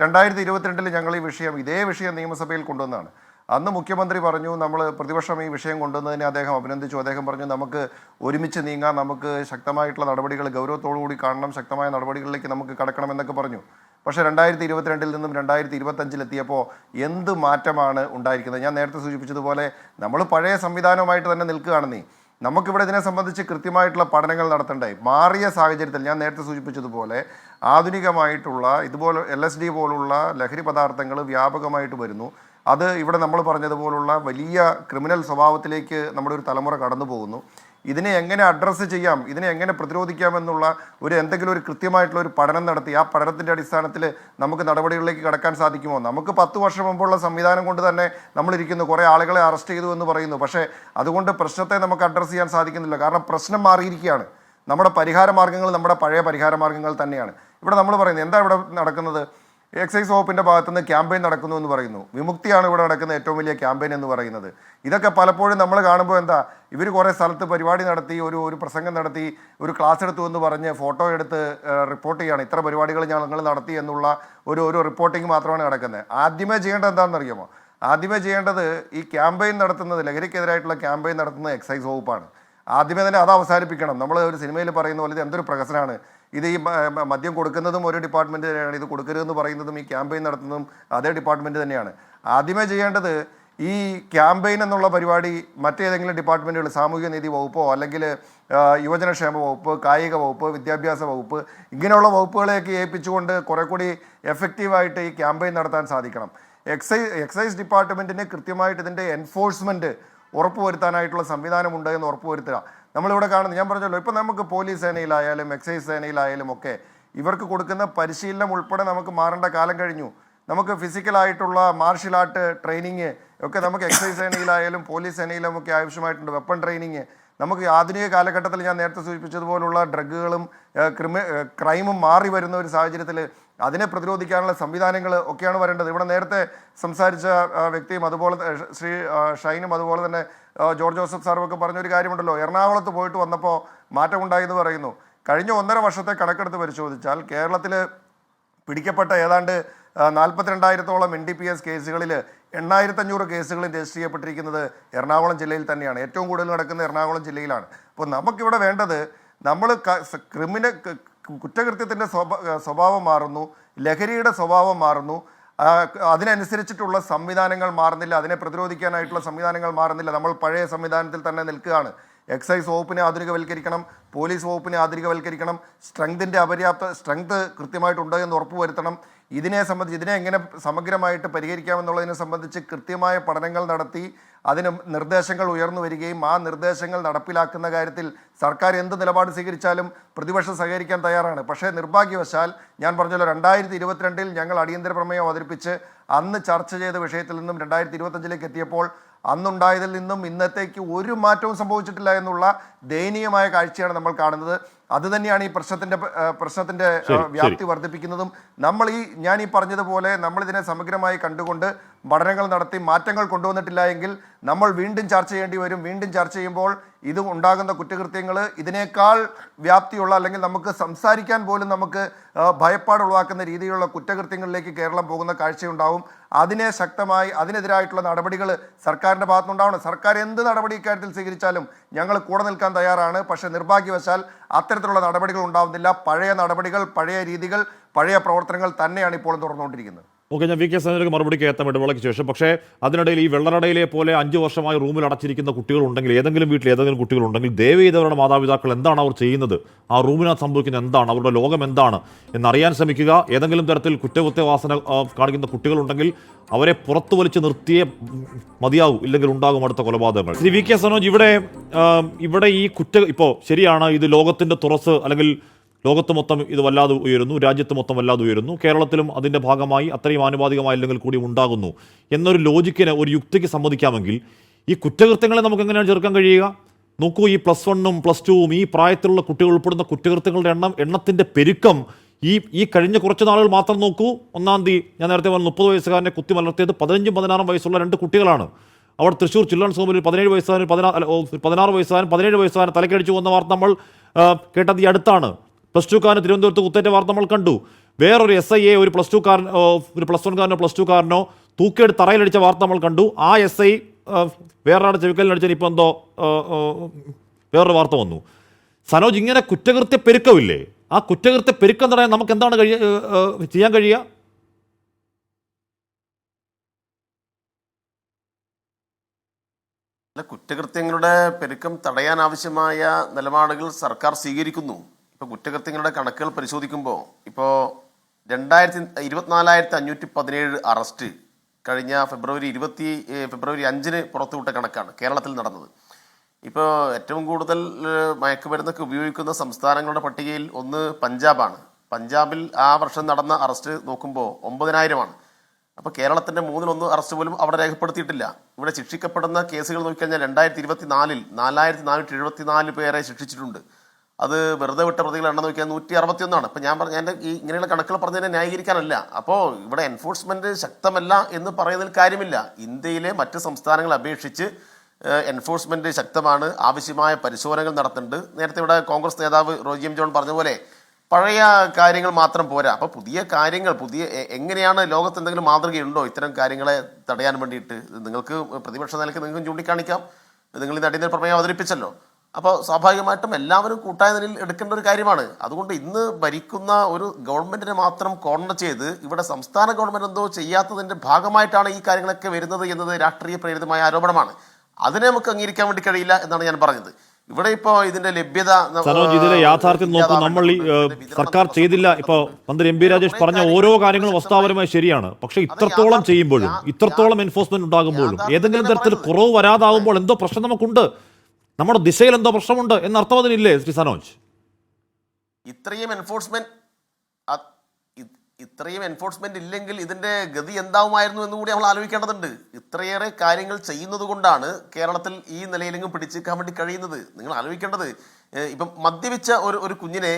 2022 ഞങ്ങൾ ഈ വിഷയം ഇതേ വിഷയം നിയമസഭയിൽ കൊണ്ടുവന്നതാണ്. അന്ന് മുഖ്യമന്ത്രി പറഞ്ഞു, നമ്മൾ പ്രതിപക്ഷം ഈ വിഷയം കൊണ്ടുവന്നതിനെ അദ്ദേഹം അഭിനന്ദിച്ചു. അദ്ദേഹം പറഞ്ഞു, നമുക്ക് ഒരുമിച്ച് നീങ്ങാം, നമുക്ക് ശക്തമായിട്ടുള്ള നടപടികൾ ഗൗരവത്തോടുകൂടി കാണണം, ശക്തമായ നടപടികളിലേക്ക് നമുക്ക് കടക്കണമെന്നൊക്കെ പറഞ്ഞു. പക്ഷേ 2022 നിന്നും 2025 എത്തിയപ്പോൾ എന്ത് മാറ്റമാണ് ഉണ്ടായിരിക്കുന്നത്? ഞാൻ നേരത്തെ സൂചിപ്പിച്ചതുപോലെ നമ്മൾ പഴയ സംവിധാനവുമായിട്ട് തന്നെ നിൽക്കുകയാണ്. നമുക്കിവിടെ ഇതിനെ സംബന്ധിച്ച് കൃത്യമായിട്ടുള്ള പഠനങ്ങൾ നടത്തണ്ടേ? മാറിയ സാഹചര്യത്തിൽ ഞാൻ നേരത്തെ സൂചിപ്പിച്ചതുപോലെ ആധുനികമായിട്ടുള്ള ഇതുപോലെ LSD പോലുള്ള ലഹരി പദാർത്ഥങ്ങൾ വ്യാപകമായിട്ട് വരുന്നു. അത് ഇവിടെ നമ്മൾ പറഞ്ഞതുപോലുള്ള വലിയ ക്രിമിനൽ സ്വഭാവത്തിലേക്ക് നമ്മുടെ ഒരു തലമുറ കടന്നു പോകുന്നു. ഇതിനെ എങ്ങനെ അഡ്രസ്സ് ചെയ്യാം, ഇതിനെ എങ്ങനെ പ്രതിരോധിക്കാമെന്നുള്ള എന്തെങ്കിലും ഒരു കൃത്യമായിട്ടുള്ള ഒരു പഠനം നടത്തി ആ പഠനത്തിൻ്റെ അടിസ്ഥാനത്തിൽ നമുക്ക് നടപടികളിലേക്ക് കടക്കാൻ സാധിക്കുമോ? നമുക്ക് 10 വർഷം മുമ്പുള്ള സംവിധാനം കൊണ്ട് തന്നെ നമ്മളിരിക്കുന്നു, കുറേ ആളുകളെ അറസ്റ്റ് ചെയ്തു എന്ന് പറയുന്നു, പക്ഷേ അതുകൊണ്ട് പ്രശ്നത്തെ നമുക്ക് അഡ്രസ്സ് ചെയ്യാൻ സാധിക്കുന്നില്ല. കാരണം പ്രശ്നം മാറിയിരിക്കുകയാണ്. നമ്മുടെ പരിഹാര മാർഗ്ഗങ്ങൾ നമ്മുടെ പഴയ പരിഹാര മാർഗ്ഗങ്ങൾ തന്നെയാണ്. ഇവിടെ നമ്മൾ പറയുന്നത് എന്താ ഇവിടെ നടക്കുന്നത്? എക്സൈസ് വകുപ്പിൻ്റെ ഭാഗത്തുനിന്ന് ക്യാമ്പയിൻ നടക്കുന്നു എന്ന് പറയുന്നു. വിമുക്തിയാണ് ഇവിടെ നടക്കുന്ന ഏറ്റവും വലിയ ക്യാമ്പയിൻ എന്ന് പറയുന്നത്. ഇതൊക്കെ പലപ്പോഴും നമ്മൾ കാണുമ്പോൾ എന്താ, ഇവർ കുറേ സ്ഥലത്ത് പരിപാടി നടത്തി, ഒരു പ്രസംഗം നടത്തി, ഒരു ക്ലാസ് എടുത്തു എന്ന് പറഞ്ഞ് ഫോട്ടോ എടുത്ത് റിപ്പോർട്ട് ചെയ്യുകയാണ്. ഇത്ര പരിപാടികൾ ഞങ്ങൾ നടത്തി എന്നുള്ള ഒരു റിപ്പോർട്ടിങ് മാത്രമാണ് നടക്കുന്നത്. ആദ്യമേ ചെയ്യേണ്ടത് എന്താണെന്നറിയാമോ? ആദ്യമേ ചെയ്യേണ്ടത് ഈ ക്യാമ്പയിൻ നടത്തുന്നത്, ലഹരിക്കെതിരായിട്ടുള്ള ക്യാമ്പയിൻ നടത്തുന്നത് എക്സൈസ് വകുപ്പാണ്. ആദ്യമേ തന്നെ അത് അവസാനിപ്പിക്കണം. നമ്മൾ ഒരു സിനിമയിൽ പറയുന്ന പോലെ ഇത് എന്തൊരു പ്രഹസനമാണ്. ഇത് ഈ മദ്യം കൊടുക്കുന്നതും ഒരു ഡിപ്പാർട്ട്മെൻറ്റ് തന്നെയാണ്, ഇത് കൊടുക്കരുതെന്ന് പറയുന്നതും ഈ ക്യാമ്പയിൻ നടത്തുന്നതും അതേ ഡിപ്പാർട്ട്മെൻറ്റ് തന്നെയാണ്. ആദ്യമേ ചെയ്യേണ്ടത് ഈ ക്യാമ്പയിൻ എന്നുള്ള പരിപാടി മറ്റേതെങ്കിലും ഡിപ്പാർട്ട്മെൻറ്റുകൾ, സാമൂഹ്യ നീതി വകുപ്പോ അല്ലെങ്കിൽ യുവജനക്ഷേമ വകുപ്പ്, കായിക വകുപ്പ്, വിദ്യാഭ്യാസ വകുപ്പ്, ഇങ്ങനെയുള്ള വകുപ്പുകളെയൊക്കെ ഏൽപ്പിച്ചുകൊണ്ട് കുറെ കൂടി എഫക്റ്റീവായിട്ട് ഈ ക്യാമ്പയിൻ നടത്താൻ സാധിക്കണം. എക്സൈസ് ഡിപ്പാർട്ട്മെൻറ്റിന് കൃത്യമായിട്ട് ഇതിൻ്റെ എൻഫോഴ്സ്മെൻറ്റ് ഉറപ്പുവരുത്താനായിട്ടുള്ള സംവിധാനമുണ്ട് എന്ന് ഉറപ്പുവരുത്തുക. നമ്മളിവിടെ കാണുന്നത്, ഞാൻ പറഞ്ഞല്ലോ, ഇപ്പം നമുക്ക് പോലീസ് സേനയിലായാലും എക്സൈസ് സേനയിലായാലും ഒക്കെ ഇവർക്ക് കൊടുക്കുന്ന പരിശീലനം ഉൾപ്പെടെ നമുക്ക് മാറേണ്ട കാലം കഴിഞ്ഞു. നമുക്ക് ഫിസിക്കലായിട്ടുള്ള മാർഷ്യൽ ആർട്ട് ട്രെയിനിങ് ഒക്കെ നമുക്ക് എക്സൈസ് സേനയിലായാലും പോലീസ് സേനയിലും ഒക്കെ ആവശ്യമായിട്ടുണ്ട്. വെപ്പൺ ട്രെയിനിങ് നമുക്ക് ആധുനിക കാലഘട്ടത്തിൽ ഞാൻ നേരത്തെ സൂചിപ്പിച്ചതുപോലുള്ള ഡ്രഗുകളും ക്രൈമും മാറി വരുന്ന ഒരു സാഹചര്യത്തിൽ അതിനെ പ്രതിരോധിക്കാനുള്ള സംവിധാനങ്ങൾ ഒക്കെയാണ് വരേണ്ടത്. ഇവിടെ നേരത്തെ സംസാരിച്ച വ്യക്തിയും അതുപോലെ ശ്രീ ഷൈനും അതുപോലെ തന്നെ ജോർജ് ജോസഫ് സാറും ഒക്കെ പറഞ്ഞൊരു കാര്യമുണ്ടല്ലോ, എറണാകുളത്ത് പോയിട്ട് വന്നപ്പോൾ മാറ്റമുണ്ടായി എന്ന് പറയുന്നു. കഴിഞ്ഞ 1.5 വർഷത്തെ കണക്കെടുത്ത് പരിശോധിച്ചാൽ കേരളത്തിൽ പിടിക്കപ്പെട്ട ഏതാണ്ട് 42,000-ഓളം NDPS കേസുകളിൽ 8,500 കേസുകൾ രജിസ്റ്റർ ചെയ്യപ്പെട്ടിരിക്കുന്നത് എറണാകുളം ജില്ലയിൽ തന്നെയാണ്. ഏറ്റവും കൂടുതൽ നടക്കുന്നത് എറണാകുളം ജില്ലയിലാണ്. അപ്പോൾ നമുക്കിവിടെ വേണ്ടത്, നമ്മൾ കുറ്റകൃത്യത്തിൻ്റെ സ്വഭാവം മാറുന്നു, ലഹരിയുടെ സ്വഭാവം മാറുന്നു, അതിനനുസരിച്ചിട്ടുള്ള സംവിധാനങ്ങൾ മാറുന്നില്ല, അതിനെ പ്രതിരോധിക്കാനായിട്ടുള്ള സംവിധാനങ്ങൾ മാറുന്നില്ല. നമ്മൾ പഴയ സംവിധാനത്തിൽ തന്നെ നിൽക്കുകയാണ്. എക്സൈസ് വകുപ്പിനെ ആധുനികവൽക്കരിക്കണം, പോലീസ് വകുപ്പിനെ ആധുനികവൽക്കരിക്കണം, സ്ട്രെങ്ത് കൃത്യമായിട്ടുണ്ട് എന്ന് ഉറപ്പുവരുത്തണം. ഇതിനെ എങ്ങനെ സമഗ്രമായിട്ട് പരിഹരിക്കാമെന്നുള്ളതിനെ സംബന്ധിച്ച് കൃത്യമായ പഠനങ്ങൾ നടത്തി അതിന് നിർദ്ദേശങ്ങൾ ഉയർന്നു വരികയും ആ നിർദ്ദേശങ്ങൾ നടപ്പിലാക്കുന്ന കാര്യത്തിൽ സർക്കാർ എന്ത് നിലപാട് സ്വീകരിച്ചാലും പ്രതിപക്ഷം സഹകരിക്കാൻ തയ്യാറാണ്. പക്ഷേ നിർഭാഗ്യവശാൽ ഞാൻ പറഞ്ഞല്ലോ, 2022 ഞങ്ങൾ അടിയന്തര പ്രമേയം അവതരിപ്പിച്ച് അന്ന് ചർച്ച ചെയ്ത വിഷയത്തിൽ നിന്നും 2025 എത്തിയപ്പോൾ അന്നുണ്ടായതിൽ നിന്നും ഇന്നത്തേക്ക് ഒരു മാറ്റവും സംഭവിച്ചിട്ടില്ല എന്നുള്ള ദയനീയമായ കാഴ്ചയാണ് നമ്മൾ കാണുന്നത്. അതുതന്നെയാണ് ഈ പ്രശ്നത്തിന്റെ വ്യാപ്തി വർദ്ധിപ്പിക്കുന്നതും. ഞാൻ ഈ പറഞ്ഞതുപോലെ നമ്മളിതിനെ സമഗ്രമായി കണ്ടുകൊണ്ട് പഠനങ്ങൾ നടത്തി മാറ്റങ്ങൾ കൊണ്ടുവന്നിട്ടില്ല എങ്കിൽ നമ്മൾ വീണ്ടും ചർച്ച ചെയ്യേണ്ടി വരും. വീണ്ടും ചർച്ച ചെയ്യുമ്പോൾ ഇത് ഉണ്ടാകുന്ന കുറ്റകൃത്യങ്ങൾ ഇതിനേക്കാൾ വ്യാപ്തിയുള്ള, അല്ലെങ്കിൽ നമുക്ക് സംസാരിക്കാൻ പോലും നമുക്ക് ഭയപ്പാട് ഉളവാക്കുന്ന രീതിയിലുള്ള കുറ്റകൃത്യങ്ങളിലേക്ക് കേരളം പോകുന്ന കാഴ്ചയുണ്ടാവും. അതിനെതിരായിട്ടുള്ള നടപടികൾ സർക്കാരിൻ്റെ ഭാഗത്തുനിന്നുണ്ടാവണം. സർക്കാർ എന്ത് നടപടി ഇക്കാര്യത്തിൽ സ്വീകരിച്ചാലും ഞങ്ങൾ കൂടെ നിൽക്കാൻ തയ്യാറാണ്. പക്ഷേ നിർഭാഗ്യവശാൽ അത്തരത്തിലുള്ള നടപടികൾ ഉണ്ടാവുന്നില്ല. പഴയ നടപടികൾ, പഴയ രീതികൾ, പഴയ പ്രവർത്തനങ്ങൾ തന്നെയാണ് ഇപ്പോൾ തുറന്നുകൊണ്ടിരിക്കുന്നത്. ഓക്കെ, ഞാൻ VK സനലിലേക്ക് മറുപടിക്ക് എത്താം ഇടവേളയ്ക്ക് ശേഷം. പക്ഷേ അതിനിടയിൽ ഈ വെള്ളറടയിലെ പോലെ 5 വർഷമായി റൂമിൽ അടച്ചിരിക്കുന്ന കുട്ടികളുണ്ടെങ്കിൽ, ഏതെങ്കിലും വീട്ടിൽ ഏതെങ്കിലും കുട്ടികളുണ്ടെങ്കിൽ, ദയവ് ചെയ്തവരുടെ മാതാപിതാക്കൾ എന്താണ് അവർ ചെയ്യുന്നത്, ആ റൂമിനകത്ത് സംഭവിക്കുന്നത് എന്താണ്, അവരുടെ ലോകം എന്താണ് എന്നറിയാൻ ശ്രമിക്കുക. ഏതെങ്കിലും തരത്തിൽ കുറ്റകൃത്യവാസന കാണിക്കുന്ന കുട്ടികളുണ്ടെങ്കിൽ അവരെ പുറത്തു വലിച്ച് നിർത്തിയേ മതിയാവും, ഇല്ലെങ്കിൽ ഉണ്ടാകും അടുത്ത കൊലപാതകങ്ങൾ. ശ്രീ VK സനോജ്, ഇവിടെ ഈ ഇപ്പോൾ ശരിയാണ്, ഇത് ലോകത്തിൻ്റെ തുറസ് അല്ലെങ്കിൽ ലോകത്ത് മൊത്തം ഇത് വല്ലാതെ ഉയരുന്നു, രാജ്യത്ത് മൊത്തം വല്ലാതെ ഉയരുന്നു, കേരളത്തിലും അതിൻ്റെ ഭാഗമായി അത്രയും ആനുപാതികമായില്ലെങ്കിൽ കൂടി ഉണ്ടാകുന്നു എന്നൊരു ലോജിക്കിന്, ഒരു യുക്തിക്ക് സമ്മതിക്കാമെങ്കിൽ ഈ കുറ്റകൃത്യങ്ങളെ നമുക്ക് എങ്ങനെയാണ് ചെറുക്കാൻ കഴിയുക? നോക്കൂ, ഈ +1ഉം +2ഉം ഈ പ്രായത്തിലുള്ള കുട്ടികൾ ഉൾപ്പെടുന്ന കുറ്റകൃത്യങ്ങളുടെ എണ്ണത്തിൻ്റെ പെരുക്കം ഈ കഴിഞ്ഞ കുറച്ച് നാളുകൾ മാത്രം നോക്കൂ. 1-ാം തീയതി ഞാൻ നേരത്തെ പറഞ്ഞ 30 വയസ്സുകാരനെ കുത്തി മലർത്തിയത് 15-16 വയസ്സുള്ള 2 കുട്ടികളാണ്. അവിടെ തൃശ്ശൂർ ചിൽഡ്രൻസ് ഹോമിൽ 17 വയസ്സുകാരൻ 16 വയസ്സുകാരൻ 17 വയസ്സുകാരൻ തലക്കടിച്ചു കൊന്ന വാർത്ത നമ്മൾ കേട്ടത് ഈ അടുത്താണ്. +2കാരന് തിരുവനന്തപുരത്ത് കുത്തേറ്റ വാർത്ത നമ്മൾ കണ്ടു. വേറൊരു SIയെ ഒരു +2കാരൻ, ഒരു +1കാരനോ +2കാരനോ തൂക്കിയെടുത്ത് തറയിലടിച്ച വാർത്ത നമ്മൾ കണ്ടു. ആ SI വേറൊരാളുടെ ചെവിക്കലിനടിച്ചാൽ ഇപ്പോൾ എന്തോ വേറൊരു വാർത്ത വന്നു. സനോജ്, ഇങ്ങനെ കുറ്റകൃത്യ പെരുക്കമില്ലേ? ആ കുറ്റകൃത്യ പെരുക്കം തടയാൻ നമുക്ക് എന്താണ് ചെയ്യാൻ കഴിയുക? കുറ്റകൃത്യങ്ങളുടെ പെരുക്കം തടയാൻ ആവശ്യമായ നിലപാടുകൾ സർക്കാർ സ്വീകരിക്കുന്നു. ഇപ്പോൾ കുറ്റകൃത്യങ്ങളുടെ കണക്കുകൾ പരിശോധിക്കുമ്പോൾ ഇപ്പോൾ 24,517 അറസ്റ്റ് കഴിഞ്ഞ ഫെബ്രുവരി 5-ന് പുറത്തുവിട്ട കണക്കാണ് കേരളത്തിൽ നടന്നത്. ഇപ്പോൾ ഏറ്റവും കൂടുതൽ മയക്കുമരുന്നൊക്കെ ഉപയോഗിക്കുന്ന സംസ്ഥാനങ്ങളുടെ പട്ടികയിൽ ഒന്ന് പഞ്ചാബാണ്. പഞ്ചാബിൽ ആ വർഷം നടന്ന അറസ്റ്റ് നോക്കുമ്പോൾ 9,000 അപ്പോൾ കേരളത്തിൻ്റെ 1/3 അറസ്റ്റ് പോലും അവിടെ രേഖപ്പെടുത്തിയിട്ടില്ല. ഇവിടെ ശിക്ഷിക്കപ്പെടുന്ന കേസുകൾ നോക്കിക്കഴിഞ്ഞാൽ 2024-ൽ 4,474 പേരെ ശിക്ഷിച്ചിട്ടുണ്ട്. അത് വെറുതെ വിട്ട പ്രതികളുടെ എണ്ണം നോക്കിയാൽ 161. അപ്പം ഞാൻ എൻ്റെ ഈ ഇങ്ങനെയുള്ള കണക്കുകൾ പറഞ്ഞതിനെ ന്യായീകരിക്കാനല്ല. അപ്പോൾ ഇവിടെ എൻഫോഴ്സ്മെൻറ്റ് ശക്തമല്ല എന്ന് പറയുന്നതിൽ കാര്യമില്ല. ഇന്ത്യയിലെ മറ്റ് സംസ്ഥാനങ്ങളെ അപേക്ഷിച്ച് എൻഫോഴ്സ്മെൻറ്റ് ശക്തമാണ്. ആവശ്യമായ പരിശോധനകൾ നടത്തുന്നുണ്ട്. നേരത്തെ ഇവിടെ കോൺഗ്രസ് നേതാവ് റോജി എം ജോൺ പറഞ്ഞ പോലെ പഴയ കാര്യങ്ങൾ മാത്രം പോരാ. അപ്പോൾ പുതിയ കാര്യങ്ങൾ, എങ്ങനെയാണ് ലോകത്ത് എന്തെങ്കിലും മാതൃകയുണ്ടോ ഇത്തരം കാര്യങ്ങളെ തടയാൻ വേണ്ടിയിട്ട്? നിങ്ങൾക്ക് പ്രതിപക്ഷ നിലയ്ക്ക് നിങ്ങൾക്കും ചൂണ്ടിക്കാണിക്കാം. നിങ്ങൾ ഈ അടിയന്തര പ്രമേയം അവതരിപ്പിച്ചല്ലോ. അപ്പോൾ സ്വാഭാവികമായിട്ടും എല്ലാവരും കൂട്ടായ നിലയിൽ എടുക്കേണ്ട ഒരു കാര്യമാണ്. അതുകൊണ്ട് ഇന്ന് ഭരിക്കുന്ന ഒരു ഗവൺമെൻറ്റിനെ മാത്രം കോർണർ ചെയ്ത് ഇവിടെ സംസ്ഥാന ഗവൺമെൻറ് എന്തോ ചെയ്യാത്തതിൻ്റെ ഭാഗമായിട്ടാണ് ഈ കാര്യങ്ങളൊക്കെ വരുന്നത് എന്നത് രാഷ്ട്രീയ പ്രേരിതമായ ആരോപണമാണ്. അതിനെ നമുക്ക് അംഗീകരിക്കാൻ വേണ്ടി കഴിയില്ല എന്നാണ് ഞാൻ പറഞ്ഞത്. ഇവിടെ ഇപ്പോൾ ഇതിന്റെ ലഭ്യത, സനോജ്, ഇതിലെ യാഥാർത്ഥ്യം നോക്കൂ. നമ്മൾ സർക്കാർ ചെയ്തില്ല. ഇപ്പോൾ മന്ത്രി MP രാജേഷ് പറഞ്ഞ ഓരോ കാര്യങ്ങളും വസ്തുതാപരമായി ശരിയാണ്. പക്ഷേ ഇത്രത്തോളം ചെയ്യുമ്പോഴും, ഇത്രത്തോളം എൻഫോഴ്സ്മെന്റ് ഉണ്ടാകുമ്പോഴും, ഏതെങ്കിലും തരത്തിൽ കുറവ് വരാതാവുമ്പോൾ എന്തോ പ്രശ്നം നമുക്കുണ്ട്, നമ്മുടെ ദിശയിൽ എന്തോ പ്രശ്നമുണ്ട് എന്നർത്ഥം അതിനില്ലേ ശ്രീ സനോജ്? ഇത്രയും എൻഫോഴ്സ്മെന്റ് ഇല്ലെങ്കിൽ ഇതിന്റെ ഗതി എന്താവുമായിരുന്നു എന്ന് കൂടി നമ്മൾ ആലോചിക്കേണ്ടതുണ്ട്. ഇത്രയേറെ കാര്യങ്ങൾ ചെയ്യുന്നത് കൊണ്ടാണ് കേരളത്തിൽ ഈ നിലയിലെങ്കിലും പിടിച്ചേക്കാൻ വേണ്ടി കഴിയുന്നത്. നിങ്ങൾ ആലോചിക്കേണ്ടത്, ഇപ്പം മദ്യപിച്ച ഒരു കുഞ്ഞിനെ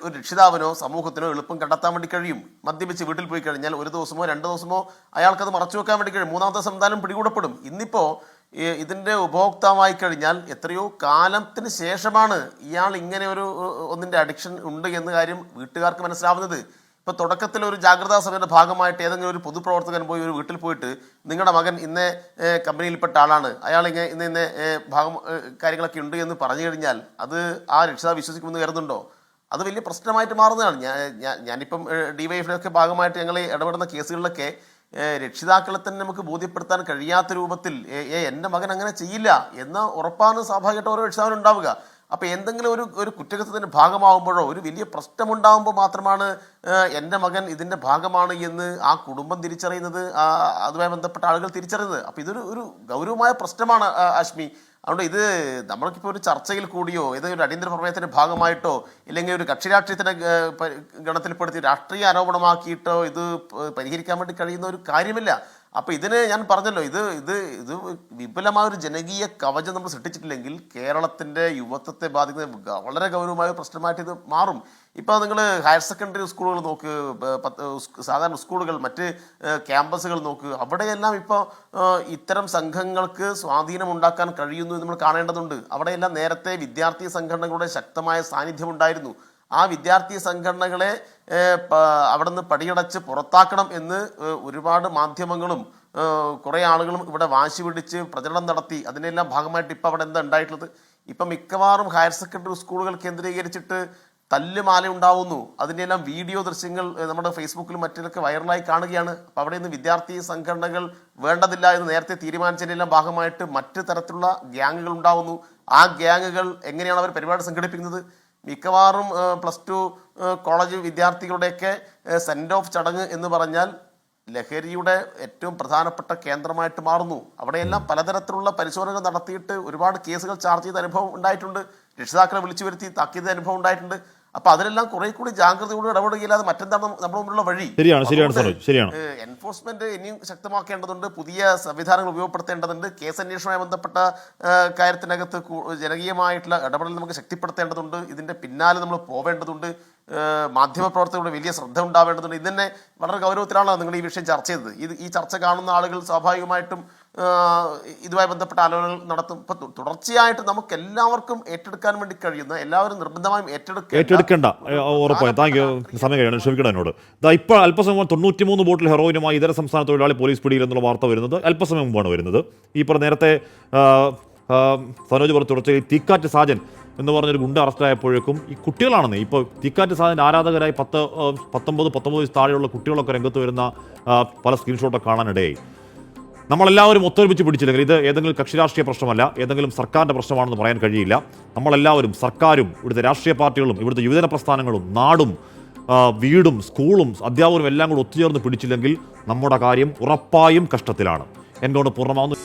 ഒരു രക്ഷിതാവിനോ സമൂഹത്തിനോ എളുപ്പം കണ്ടെത്താൻ വേണ്ടി കഴിയും. മദ്യപിച്ച് വീട്ടിൽ പോയി കഴിഞ്ഞാൽ 1 ദിവസമോ 2 ദിവസമോ അയാൾക്കത് മറച്ചു വെക്കാൻ വേണ്ടി കഴിയും. 3-ാമത്തെ ദിവസം എന്തായാലും പിടികൂടപ്പെടും. ഇന്നിപ്പോൾ ഇതിൻ്റെ ഉപഭോക്താവായി കഴിഞ്ഞാൽ എത്രയോ കാലത്തിന് ശേഷമാണ് ഇയാൾ ഇങ്ങനെ ഒന്നിൻ്റെ അഡിക്ഷൻ ഉണ്ട് എന്ന കാര്യം വീട്ടുകാർക്ക് മനസ്സിലാവുന്നത്. ഇപ്പോൾ തുടക്കത്തിൽ ഒരു ജാഗ്രതാ സഭയുടെ ഭാഗമായിട്ട് ഏതെങ്കിലും ഒരു പൊതുപ്രവർത്തകൻ പോയി ഒരു വീട്ടിൽ പോയിട്ട് നിങ്ങളുടെ മകൻ ഇന്ന കമ്പനിയിൽപ്പെട്ട ആളാണ്, അയാൾ ഇന്ന കാര്യങ്ങളൊക്കെ ഉണ്ട് എന്ന് പറഞ്ഞു കഴിഞ്ഞാൽ അത് ആ രക്ഷിതാവ് വിശ്വസിക്കുമെന്ന് കരുതുന്നുണ്ടോ? അത് വലിയ പ്രശ്നമായിട്ട് മാറുന്നതാണ്. ഞാനിപ്പം DYFIയുടെ ഭാഗമായിട്ട് ഞങ്ങൾ ഇടപെടുന്ന കേസുകളിലൊക്കെ രക്ഷിതാക്കളെ തന്നെ നമുക്ക് ബോധ്യപ്പെടുത്താൻ കഴിയാത്ത രൂപത്തിൽ എൻ്റെ മകൻ അങ്ങനെ ചെയ്യില്ല എന്ന ഉറപ്പാണ് സ്വാഭാവികമായിട്ട് ഓരോ രക്ഷിതാവിനുണ്ടാവുക. അപ്പോൾ എന്തെങ്കിലും ഒരു കുറ്റകൃത്യത്തിൻ്റെ ഭാഗമാകുമ്പോഴോ ഒരു വലിയ പ്രശ്നമുണ്ടാകുമ്പോൾ മാത്രമാണ് എൻ്റെ മകൻ ഇതിൻ്റെ ഭാഗമാണ് എന്ന് ആ കുടുംബം തിരിച്ചറിയുന്നത്, അതുമായി ബന്ധപ്പെട്ട ആളുകൾ തിരിച്ചറിയുന്നത്. അപ്പോൾ ഇതൊരു ഗൗരവമായ പ്രശ്നമാണ് ആശ്മി. അതുകൊണ്ട് ഇത് നമ്മൾക്കിപ്പോൾ ഒരു ചർച്ചയിൽ കൂടിയോ ഏതെങ്കിലും ഒരു അടിയന്തര പ്രമേയത്തിൻ്റെ ഭാഗമായിട്ടോ ഇല്ലെങ്കിൽ ഒരു കക്ഷി രാഷ്ട്രീയത്തിൻ്റെ ഗണത്തിൽപ്പെടുത്തി രാഷ്ട്രീയ ആരോപണമാക്കിയിട്ടോ ഇത് പരിഹരിക്കാൻ വേണ്ടി കഴിയുന്ന ഒരു കാര്യമില്ല. അപ്പോൾ ഇതിന് ഞാൻ പറഞ്ഞല്ലോ, ഇത് വിപുലമായൊരു ജനകീയ കവചം നമ്മൾ സൃഷ്ടിച്ചിട്ടില്ലെങ്കിൽ കേരളത്തിൻ്റെ യുവത്വത്തെ ബാധിക്കുന്ന വളരെ ഗൗരവമായ പ്രശ്നമായിട്ട് ഇത് മാറും. ഇപ്പോൾ നിങ്ങൾ ഹയർ സെക്കൻഡറി സ്കൂളുകൾ നോക്ക്, സാധാരണ സ്കൂളുകൾ, മറ്റ് ക്യാമ്പസുകൾ നോക്ക്, അവിടെയെല്ലാം ഇപ്പോൾ ഇത്തരം സംഘങ്ങൾക്ക് സ്വാധീനമുണ്ടാക്കാൻ കഴിയുന്നു എന്ന് നമ്മൾ കാണേണ്ടതുണ്ട്. അവിടെയെല്ലാം നേരത്തെ വിദ്യാർത്ഥി സംഘടനകളുടെ ശക്തമായ സാന്നിധ്യം ഉണ്ടായിരുന്നു. ആ വിദ്യാർത്ഥി സംഘടനകളെ അവിടെ നിന്ന് പടിയടച്ച് പുറത്താക്കണം എന്ന് ഒരുപാട് മാധ്യമങ്ങളും കുറേ ആളുകളും ഇവിടെ വാശി പിടിച്ച് പ്രചരണം നടത്തി. അതിനെല്ലാം ഭാഗമായിട്ട് ഇപ്പം അവിടെ എന്താ ഉണ്ടായിട്ടുള്ളത്? ഇപ്പം മിക്കവാറും ഹയർ സെക്കൻഡറി സ്കൂളുകൾ കേന്ദ്രീകരിച്ചിട്ട് തല്ലുമാല ഉണ്ടാവുന്നു. അതിൻ്റെ എല്ലാം വീഡിയോ ദൃശ്യങ്ങൾ നമ്മുടെ ഫേസ്ബുക്കിലും മറ്റിലൊക്കെ വൈറലായി കാണുകയാണ്. അപ്പോൾ അവിടെ നിന്ന് വിദ്യാർത്ഥി സംഘടനകൾ വേണ്ടതില്ല എന്ന് നേരത്തെ തീരുമാനിച്ചതിനെല്ലാം ഭാഗമായിട്ട് മറ്റ് തരത്തിലുള്ള ഗ്യാങ്ങുകൾ ഉണ്ടാവുന്നു. ആ ഗ്യാങ്ങുകൾ എങ്ങനെയാണ് അവർ പരിപാടി സംഘടിപ്പിക്കുന്നത്? മിക്കവാറും +2 കോളേജ് വിദ്യാർത്ഥികളുടെയൊക്കെ സെൻഡ് ഓഫ് ചടങ്ങ് എന്ന് പറഞ്ഞാൽ ലഹരിയുടെ ഏറ്റവും പ്രധാനപ്പെട്ട കേന്ദ്രമായിട്ട് മാറുന്നു. അവിടെയെല്ലാം പലതരത്തിലുള്ള പരിശോധനകൾ നടത്തിയിട്ട് ഒരുപാട് കേസുകൾ ചാർജ് ചെയ്ത അനുഭവം ഉണ്ടായിട്ടുണ്ട്. രക്ഷിതാക്കളെ വിളിച്ചു വരുത്തി താക്കീത് അനുഭവം ഉണ്ടായിട്ടുണ്ട്. അപ്പൊ അതിലെല്ലാം കുറെ കൂടി ജാഗ്രതയോട് ഇടപെടുകയില്ലാതെ മറ്റെന്താണ് നമ്മുടെ മുമ്പിലുള്ള വഴി? ശരിയാണ് സനോജ്, ശരിയാണ്. എൻഫോഴ്സ്മെന്റ് ഇനിയും ശക്തമാക്കേണ്ടതുണ്ട്, പുതിയ സംവിധാനങ്ങൾ ഉപയോഗപ്പെടുത്തേണ്ടതുണ്ട്, കേസ് അന്വേഷണവുമായി ബന്ധപ്പെട്ട കാര്യത്തിനകത്ത് ജനകീയമായിട്ടുള്ള ഇടപെടൽ നമുക്ക് ശക്തിപ്പെടുത്തേണ്ടതുണ്ട്, ഇതിന്റെ പിന്നാലെ നമ്മൾ പോവേണ്ടതുണ്ട്, മാധ്യമപ്രവർത്തകരുടെ വലിയ ശ്രദ്ധ ഉണ്ടാവേണ്ടതുണ്ട്. ഇത് തന്നെ വളരെ ഗൗരവത്തിലാണ് നിങ്ങൾ ഈ വിഷയം ചർച്ച ചെയ്തത്. ഈ ചർച്ച കാണുന്ന ആളുകൾ സ്വാഭാവികമായിട്ടും ഇതുമായി ബന്ധപ്പെട്ട ആലോചനകൾ നടത്തും. ഇപ്പൊ തുടർച്ചയായിട്ട് നമുക്ക് എല്ലാവർക്കും ഏറ്റെടുക്കാൻ വേണ്ടി കഴിയുന്ന, എല്ലാവരും നിർബന്ധമായും ഏറ്റെടുക്കേണ്ട ഉറപ്പായി. Thank you. സമയം കഴിയണം, ക്ഷമിക്കണം എന്നോട്. ഇപ്പോൾ അല്പസമയം 93 ബോട്ടിൽ ഹെറോയിനുമായി ഇതര സംസ്ഥാന തൊഴിലാളി പോലീസ് പിടിയിൽ എന്നുള്ള വാർത്ത വരുന്നത് അല്പസമയം മുമ്പാണ് വരുന്നത്. ഈ നേരത്തെ സനോജ് പറഞ്ഞു തുടർച്ചയായി തീക്കാറ്റ് സാജൻ എന്ന് പറഞ്ഞൊരു ഗുണ്ട അറസ്റ്റായപ്പോഴേക്കും ഈ കുട്ടികളാണെന്ന്, ഇപ്പോൾ തീക്കാറ്റ് സാജൻ ആരാധകരായി 19 വയസ്സ് താഴെയുള്ള കുട്ടികളൊക്കെ രംഗത്ത് വരുന്ന പല സ്ക്രീൻഷോട്ടൊക്കെ കാണാനിടയായി. നമ്മളെല്ലാവരും ഒത്തൊരുമിച്ച് പിടിച്ചില്ലെങ്കിൽ ഇത് ഏതെങ്കിലും കക്ഷി രാഷ്ട്രീയ പ്രശ്നമല്ല, ഏതെങ്കിലും സർക്കാരിൻ്റെ പ്രശ്നമാണെന്ന് പറയാൻ കഴിയില്ല. നമ്മളെല്ലാവരും, സർക്കാരും, ഇവിടുത്തെ രാഷ്ട്രീയ പാർട്ടികളും, ഇവിടുത്തെ യുവജന പ്രസ്ഥാനങ്ങളും, നാടും, വീടും, സ്കൂളും, അധ്യാപകരും എല്ലാം കൂടി ഒത്തുചേർന്ന് പിടിച്ചില്ലെങ്കിൽ നമ്മുടെ കാര്യം ഉറപ്പായും കഷ്ടത്തിലാണ്. എന്നോട് പൂർണ്ണമാവുന്നു.